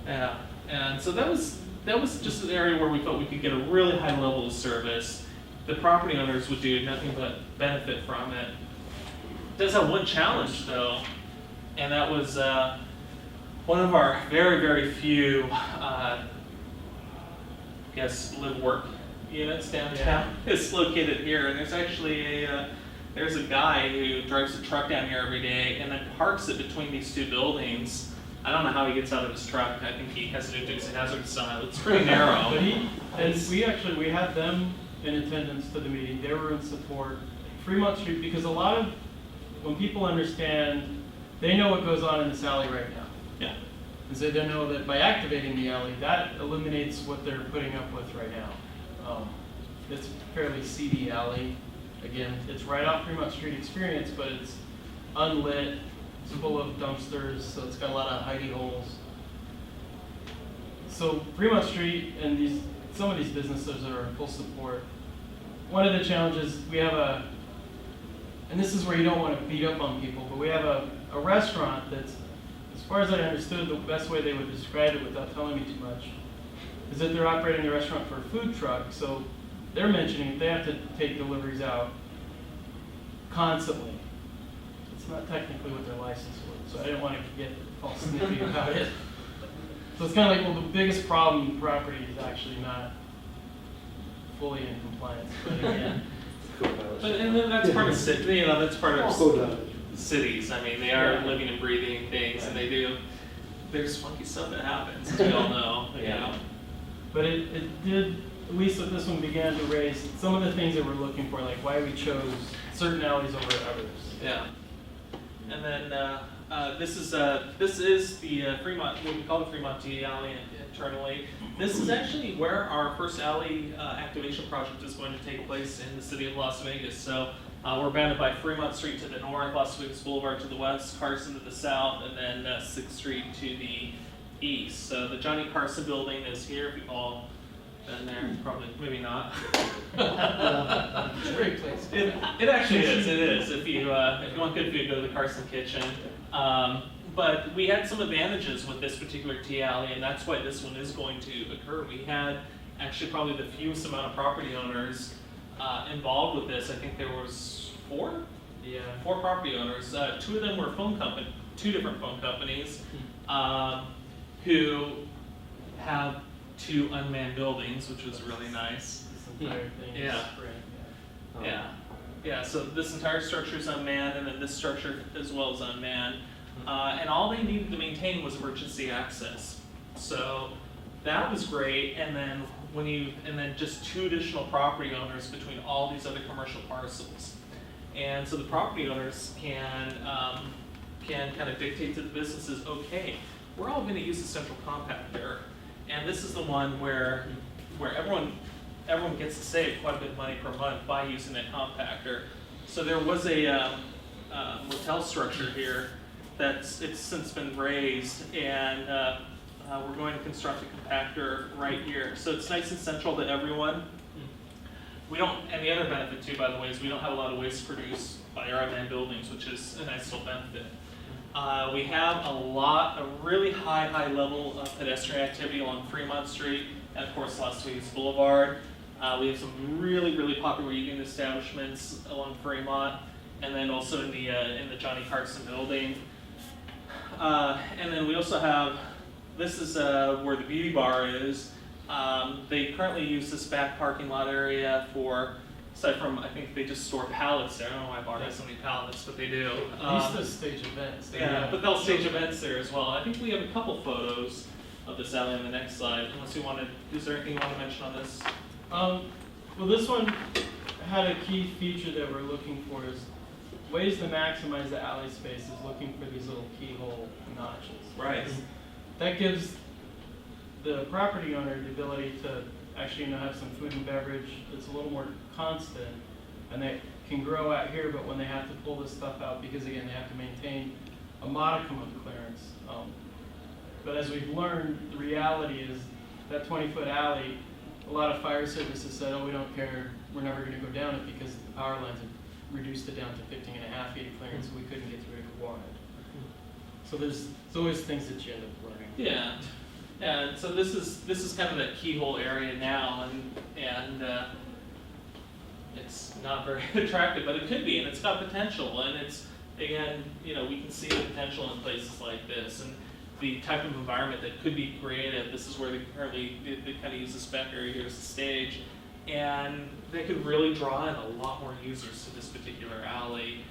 now. Yeah, and so that was just an area where we felt we could get a really high level of service. The property owners would do nothing but benefit from it. It does have one challenge though, and that was one of our very, very few, live work units downtown. It's located here, and there's actually there's a guy who drives a truck down here every day and then parks it between these two buildings. I don't know how he gets out of his truck. I think he has to do Dukes of Hazzard style. It's pretty narrow. But we had them in attendance to the meeting. They were in support. Fremont Street, because a lot of, when people understand, they know what goes on in this alley right now. Yeah. And so they know that by activating the alley, that eliminates what they're putting up with right now. It's a fairly seedy alley. Again, it's right off Fremont Street Experience, but it's unlit, it's full of dumpsters, so it's got a lot of hidey holes. So Fremont Street and some of these businesses are in full support. One of the challenges, we have and this is where you don't want to beat up on people, but we have a restaurant that's, as far as I understood, the best way they would describe it without telling me too much, is that they're operating a restaurant for a food truck, so they're mentioning they have to take deliveries out constantly. It's not technically what their license was, so I didn't want to get all snippy about it. So it's kind of like, well, the biggest problem with the property is actually not fully in compliance, but again, But and then that's part of city, that's part I'll of go down. cities. I mean, they are Yeah. living and breathing things, and they do. There's funky stuff that happens, as we all know. You know. but it did, at least with this one, began to raise some of the things that we're looking for, like why we chose certain alleys over others. Yeah. And then this is the Fremont, what we call the Fremont T alley internally. This is actually where our first alley activation project is going to take place in the city of Las Vegas. So we're bounded by Fremont Street to the north, Las Vegas Boulevard to the west, Carson to the south, and then 6th Street to the east. So the Johnny Carson building is here. If you've all been there, probably, maybe not. It's a great place. It actually is. It is. If you want good food, go to the Carson Kitchen. But we had some advantages with this particular tea alley, and that's why this one is going to occur. We had actually probably the fewest amount of property owners involved with this. I think there was four property owners. Two of them were two different phone companies who have 2 unmanned buildings, which was really nice. This entire thing is Yeah. spread, Yeah, so this entire structure is unmanned, and then this structure as well is unmanned. And all they needed to maintain was emergency access. So that was great, and then just 2 additional property owners between all these other commercial parcels. And so the property owners can kind of dictate to the businesses, okay, we're all gonna use the central compactor, and this is the one where everyone gets to save quite a bit of money per month by using that compactor. So there was a motel structure here it's since been raised, and we're going to construct a compactor right here. So it's nice and central to everyone. And the other benefit too, by the way, is we don't have a lot of waste produced by our unmanned buildings, which is a nice little benefit. We have a really high level of pedestrian activity along Fremont Street and of course Las Vegas Boulevard. We have some really popular eating establishments along Fremont, and then also in the Johnny Carson building. And then we also have, this is where the beauty bar is. They currently use this back parking lot area aside from, I think they just store pallets there. I don't know why bar has so many pallets, but they do. They used to stage events. But they'll stage events there as well. I think we have a couple photos of this alley on the next slide. Is there anything you want to mention on this? Well, this one had a key feature that we're looking for is ways to maximize the alley spaces, looking for these little keyhole notches. Right. That gives the property owner the ability to actually, have some food and beverage that's a little more constant, and they can grow out here, but when they have to pull this stuff out, because again, they have to maintain a modicum of clearance. But as we've learned, the reality is that 20-foot alley, a lot of fire services said, oh, we don't care, we're never gonna go down it because the power lines have reduced it down to 15.5 feet of clearance, so we couldn't get through it if we wanted. So there's always things that you end up learning. Yeah, yeah. And so this is kind of that keyhole area now, and it's not very attractive, but it could be, and it's got potential. And it's again, we can see the potential in places like this, and the type of environment that could be created. This is where they kind of use the spec area here as a stage, and they could really draw in a lot more users to this particular alley.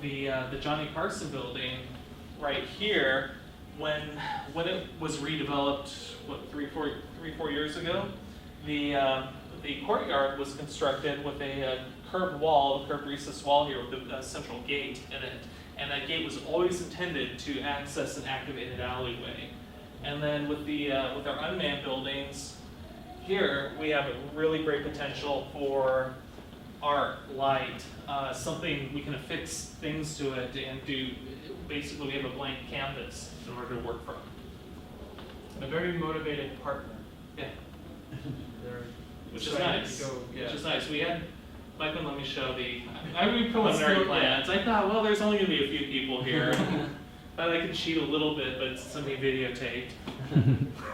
The Johnny Carson building right here, when it was redeveloped, what, three, four years ago, the courtyard was constructed with a curved wall, a curved recessed wall here with a central gate in it, and that gate was always intended to access an activated alleyway. And then with our unmanned buildings here, we have a really great potential for art, light, something we can affix things to it and do. Basically, we have a blank canvas in order to work from. And a very motivated partner. Yeah. They're Which is excited nice. to go, yeah. Which is nice. We had Michael let me show the I preliminary plans. I thought, well, there's only going to be a few people here. Thought I could cheat a little bit, but it's something videotaped.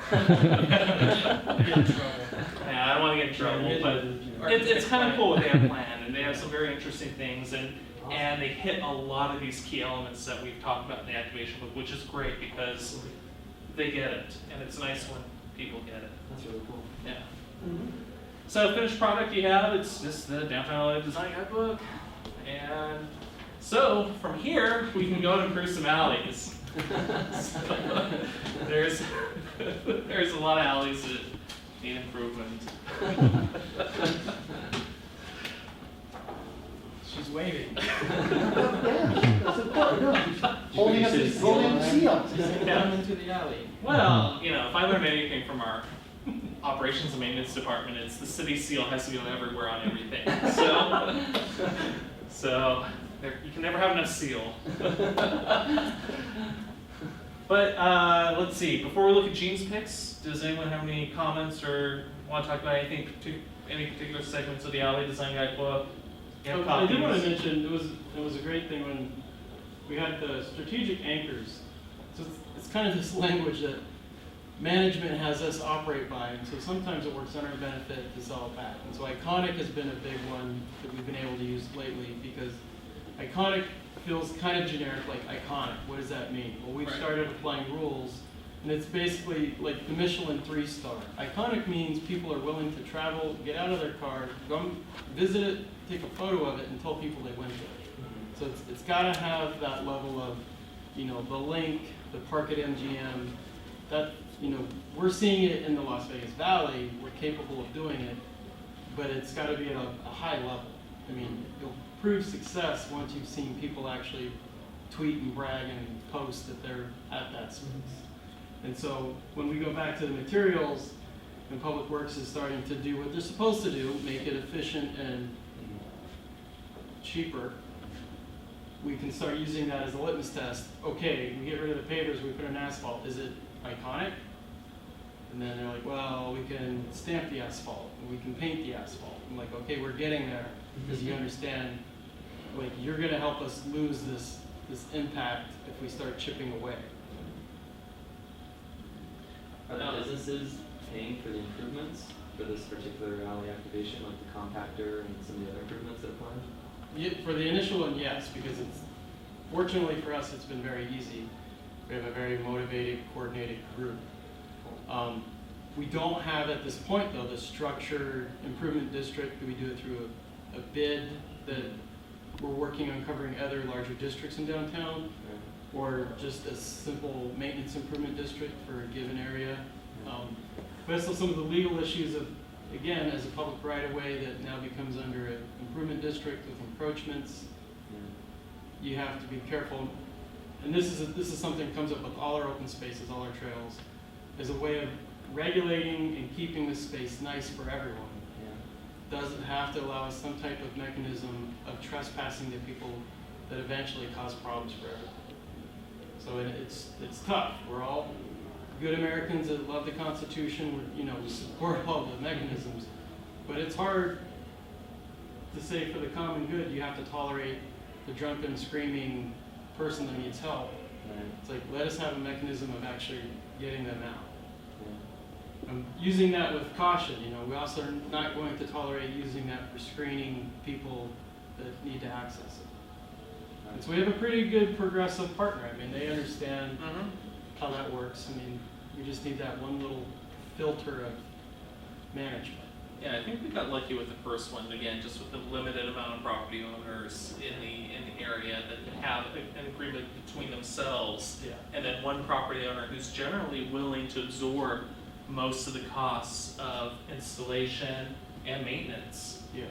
Get in trouble. Yeah, I don't want to get in trouble, but it's kind of cool what they have planned, and they have some very interesting things, and they hit a lot of these key elements that we've talked about in the activation book, which is great because they get it, and it's nice when people get it. That's really cool. Yeah. So finished product you have, it's just the Downtown LA Design Guidebook. And so from here, we can go and improve some alleys. So, there's a lot of alleys that need improvement. She's waving. Yeah, that's important. No, she's holding up the seal. Down into the alley. Well, if I learned anything from our operations and maintenance department, it's the city seal has to be on everywhere on everything. So you can never have enough seal. But let's see. Before we look at Gene's picks, does anyone have any comments or want to talk about anything, any particular segments of the Alley Design Guidebook? You have I did want to copies. mention it was a great thing when we had the strategic anchors. So it's kind of this language that management has us operate by, and so sometimes it works on our benefit to sell it back. And so Iconic has been a big one that we've been able to use lately because Iconic feels kind of generic, like iconic. What does that mean? Well, we've Right. started applying rules, and it's basically like the Michelin 3-star. Iconic means people are willing to travel, get out of their car, go visit it, take a photo of it, and tell people they went there. So it's got to have that level of, the link, the park at MGM, that, we're seeing it in the Las Vegas Valley, we're capable of doing it, but it's got to be at a high level. I mean, you'll prove success once you've seen people actually tweet and brag and post that they're at that space. And so when we go back to the materials, and Public Works is starting to do what they're supposed to do, make it efficient and cheaper, we can start using that as a litmus test. Okay, we get rid of the pavers, we put in asphalt. Is it iconic? And then they're like, well, we can stamp the asphalt, and we can paint the asphalt. I'm like, okay, we're getting there, because you understand, like, you're gonna help us lose this impact if we start chipping away. Are the businesses paying for the improvements for this particular alley activation, like the compactor and some of the other improvements that are planned? For the initial one, yes, because fortunately for us, it's been very easy. We have a very motivated, coordinated group. We don't have at this point, though, the structured improvement district. We do it through a bid that we're working on covering other larger districts in downtown, or just a simple maintenance improvement district for a given area. But also some of the legal issues of, again, as a public right-of-way that now becomes under an improvement district with encroachments, Yeah. you have to be careful. And this is something that comes up with all our open spaces, all our trails, as a way of regulating and keeping the space nice for everyone. Yeah. Doesn't have to allow us some type of mechanism of trespassing to people that eventually cause problems for everyone. So it's tough. We're all good Americans that love the Constitution. We support all the mechanisms, but it's hard to say for the common good you have to tolerate the drunken, screaming person that needs help. Right. It's like, let us have a mechanism of actually getting them out. Yeah. I'm using that with caution. We also are not going to tolerate using that for screening people that need to access it. And so we have a pretty good progressive partner. I mean, they understand how that works. I mean, we just need that one little filter of management. Yeah, I think we got lucky with the first one, again, just with the limited amount of property owners in the area that have an agreement between themselves. Yeah. And then one property owner who's generally willing to absorb most of the costs of installation and maintenance. Yeah.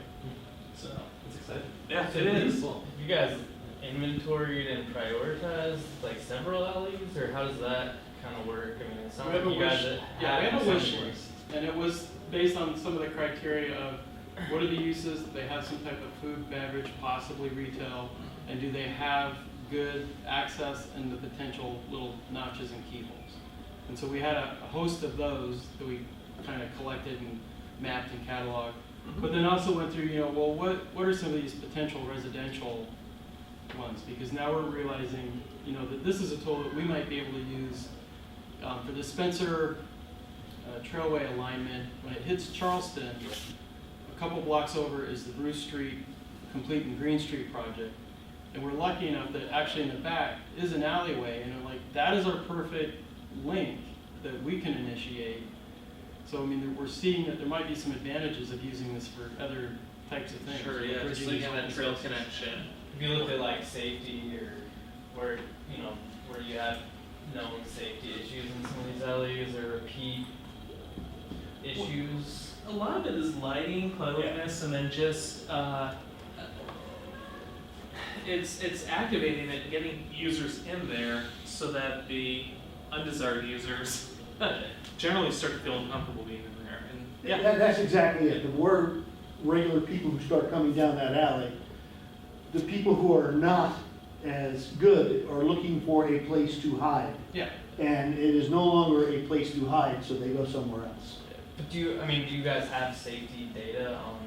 So, It's exciting. yeah, So it is. You guys inventoried and prioritized like several alleys, or how does that kind of work? I mean, it sounds We have like a you guys wish, have we have a some wish list, and it was based on some of the criteria of what are the uses, do they have some type of food, beverage, possibly retail, and do they have good access and the potential little notches and keyholes. And so we had a host of those that we kind of collected and mapped and cataloged, but then also went through, well, what are some of these potential residential ones? Because now we're realizing, that this is a tool that we might be able to use for the Spencer Trailway alignment. When it hits Charleston, a couple blocks over is the Bruce Street Complete and Green Street project. And we're lucky enough that actually in the back is an alleyway, and that is our perfect link that we can initiate. So I mean, we're seeing that there might be some advantages of using this for other types of things. Sure, yeah, just Bridging like these that open trail spaces. connection. If you look at like safety or where where you have known safety issues in some of these alleys or repeat issues. A lot of it is lighting, cleanliness, and then just it's activating it, getting users in there so that the undesired users generally start to feel uncomfortable being in there. And That's exactly it. The more regular people who start coming down that alley, the people who are not as good are looking for a place to hide. Yeah. And it is no longer a place to hide, so they go somewhere else. But do you guys have safety data on?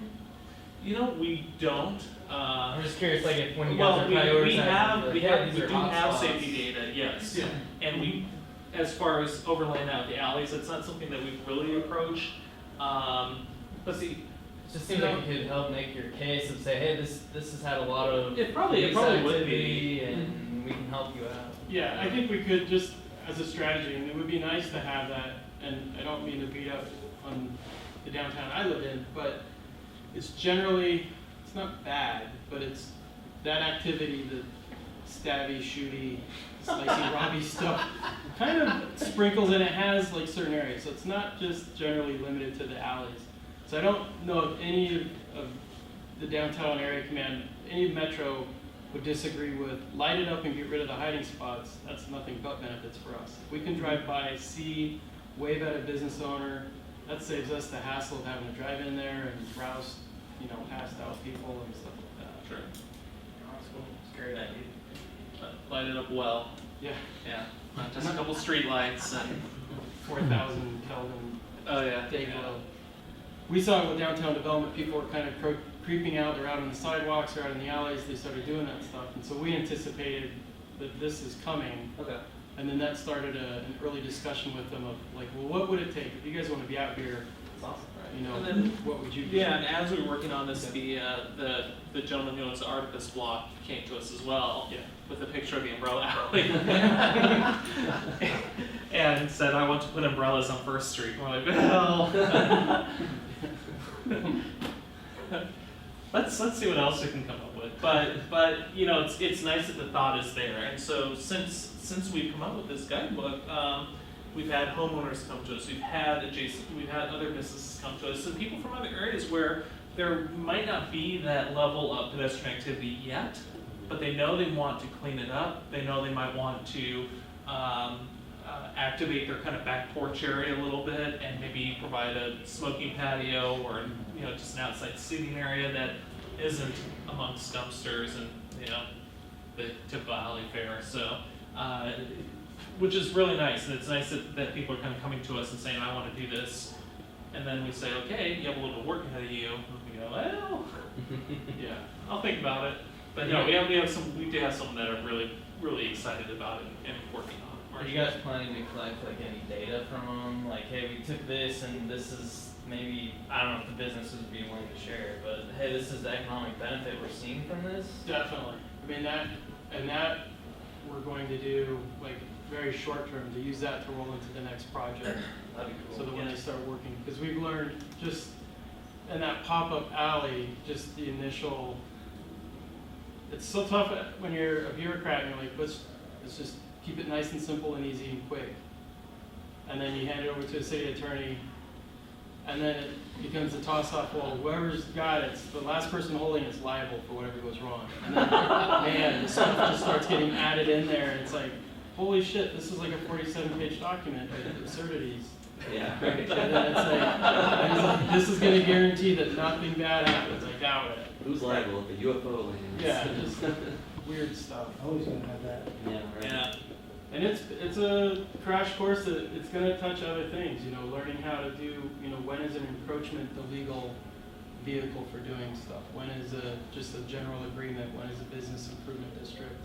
we don't. I'm just curious, like if when you Well, guys are we prioritizing, have, like, we yeah, have, these we are do hot have spots. safety data, yes. Yeah. And we, as far as overlaying out the alleys, it's not something that we've really approached. Let's see, It just seems like it could help make your case and say, hey, this has had a lot of It probably police would be. activity, and we can help you out. Yeah, I think we could just, as a strategy, and it would be nice to have that, and I don't mean to beat up on the downtown I live in, but it's generally, it's not bad, but it's that activity, the stabby, shooty, slicey, robby stuff, kind of sprinkles, and it has like certain areas, so it's not just generally limited to the alleys. So I don't know if any of the downtown area command, any metro would disagree with light it up and get rid of the hiding spots. That's nothing but benefits for us. If we can drive by, see, wave at a business owner, that saves us the hassle of having to drive in there and browse, passed out people and stuff like that. sure, That's cool. It's a great idea. light it up well, Yeah, yeah, not just a couple street lights and, 4,000 Kelvin oh yeah. day yeah. glow. We saw it with downtown development, people were kind of creeping out, they're out on the sidewalks, they're out in the alleys, they started doing that stuff. And so we anticipated that this is coming, Okay. and then that started an early discussion with them of like, well, what would it take? If you guys want to be out here, It's awesome, right? And then- what would you do? Yeah, and as we were working on this, the gentleman who owns the Articus block came to us as well. Yeah. With a picture of the umbrella alley. And said, I want to put umbrellas on First Street. We're like, well. Let's see what else we can come up with. But it's nice that the thought is there. And so since we've come up with this guidebook, we've had homeowners come to us, we've had other businesses come to us, and people from other areas where there might not be that level of pedestrian activity yet, but they know they want to clean it up, they know they might want to activate their kind of back porch area a little bit and maybe provide a smoking patio or, you know, just an outside seating area that isn't amongst dumpsters and, you know, the typical alley fare. So, which is really nice, and it's nice that people are kind of coming to us and saying, I want to do this. And then we say, okay, you have a little bit of work ahead of you. And we go, well, yeah, I'll think about it. But no, we do have some that are really, really excited about it and working on it. Are you guys planning to collect like any data from them? Like, hey, we took this and this is maybe, I don't know if the businesses would be willing to share it, but hey, this is the economic benefit we're seeing from this? Definitely. I mean, that we're going to do like very short term, to use that to roll into the next project. That'd be cool. So that when they start working, because we've learned just in that pop-up alley, just the initial, it's so tough when you're a bureaucrat and you're like, let's just keep it nice and simple and easy and quick. And then you hand it over to a city attorney, and then it becomes a toss-off. Well, whoever's got it, the last person holding it's liable for whatever goes wrong. And then, man, the stuff just starts getting added in there, and it's like, holy shit, this is like a 47-page document with absurdities. Yeah. And then it's like, this is going to guarantee that nothing bad happens. I doubt it. Who's liable if a UFO lands? Yeah, just weird stuff. Always gonna have that. Yeah, right. Yeah. And it's a crash course that it's going to touch other things, you know, learning how to do, you know, when is an encroachment the legal vehicle for doing stuff? When is just a general agreement? When is a business improvement district?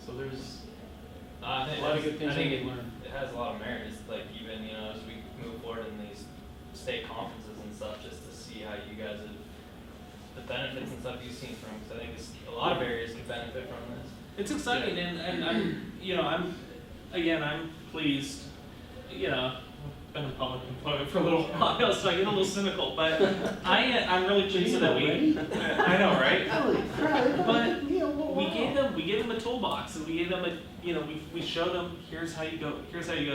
So there's I think a lot of good things I think we it, can learn. it has a lot of merit. It's like even, you know, as we move forward in these state conferences and stuff, just to see how you guys have, the benefits and stuff you've seen from, because I think a lot of areas could benefit from this. It's exciting, and I'm, you know, I'm pleased, you know, I've been in public employment for a little while, so I get a little cynical, but I'm really pleased that we, I know, right? Holy crap. But You know, whoa, we wow. gave them a toolbox, and we gave them we showed them, here's how you go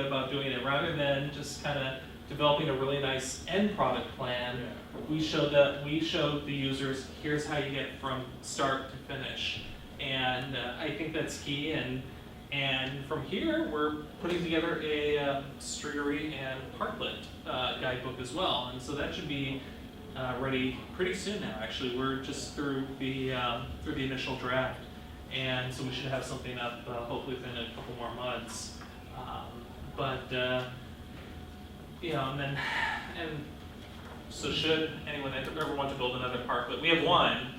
about doing it, rather than just kind of developing a really nice end product plan. We showed the users, here's how you get from start to finish. And I think that's key, and from here, we're putting together a streetery and parklet guidebook as well, and so that should be ready pretty soon now. Actually, we're just through the initial draft, and so we should have something up hopefully within a couple more months. You know, and so should anyone ever want to build another parklet, we have one.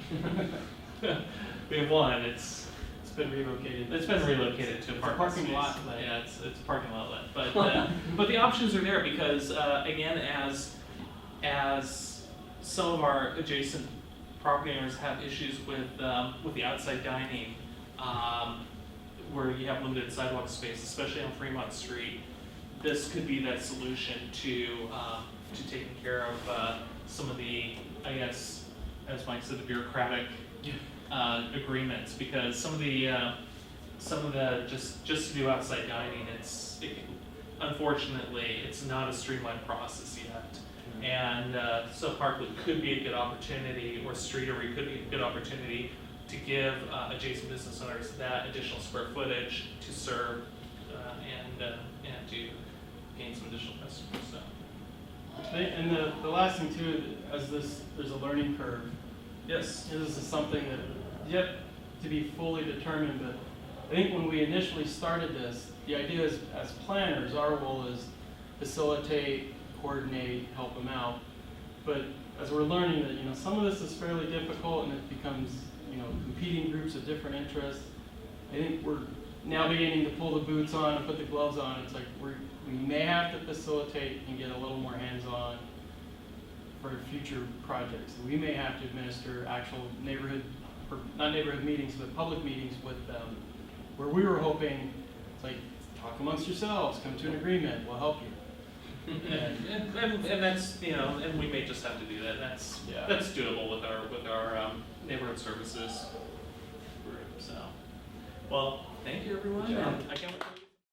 We have one. It's been relocated. It's been relocated to a It's a parking parking space. lot let. Yeah, it's a parking lot let. But the options are there because again, as some of our adjacent property owners have issues with the outside dining, where you have limited sidewalk space, especially on Fremont Street, this could be that solution to taking care of some of the, I guess, as Mike said, the bureaucratic agreements, because some of the just to do outside dining, unfortunately it's not a streamlined process yet, and so parklet could be a good opportunity, or streetery could be a good opportunity to give adjacent business owners that additional square footage to serve and to gain some additional customers. So. And the last thing too, there's a learning curve. Yes. This is something that yet to be fully determined, but I think when we initially started this, the idea is, as planners, our role is facilitate, coordinate, help them out. But as we're learning that, you know, some of this is fairly difficult and it becomes, you know, competing groups of different interests, I think we're now beginning to pull the boots on and put the gloves on. It's like we may have to facilitate and get a little more hands-on for future projects. We may have to administer actual not neighborhood meetings, but public meetings with them, where we were hoping, it's like, talk amongst yourselves, come to an agreement, we'll help you. And that's, you know, and we may just have to do that. That's doable with our neighborhood services group. So, well, thank you everyone. Good job. And I can't wait to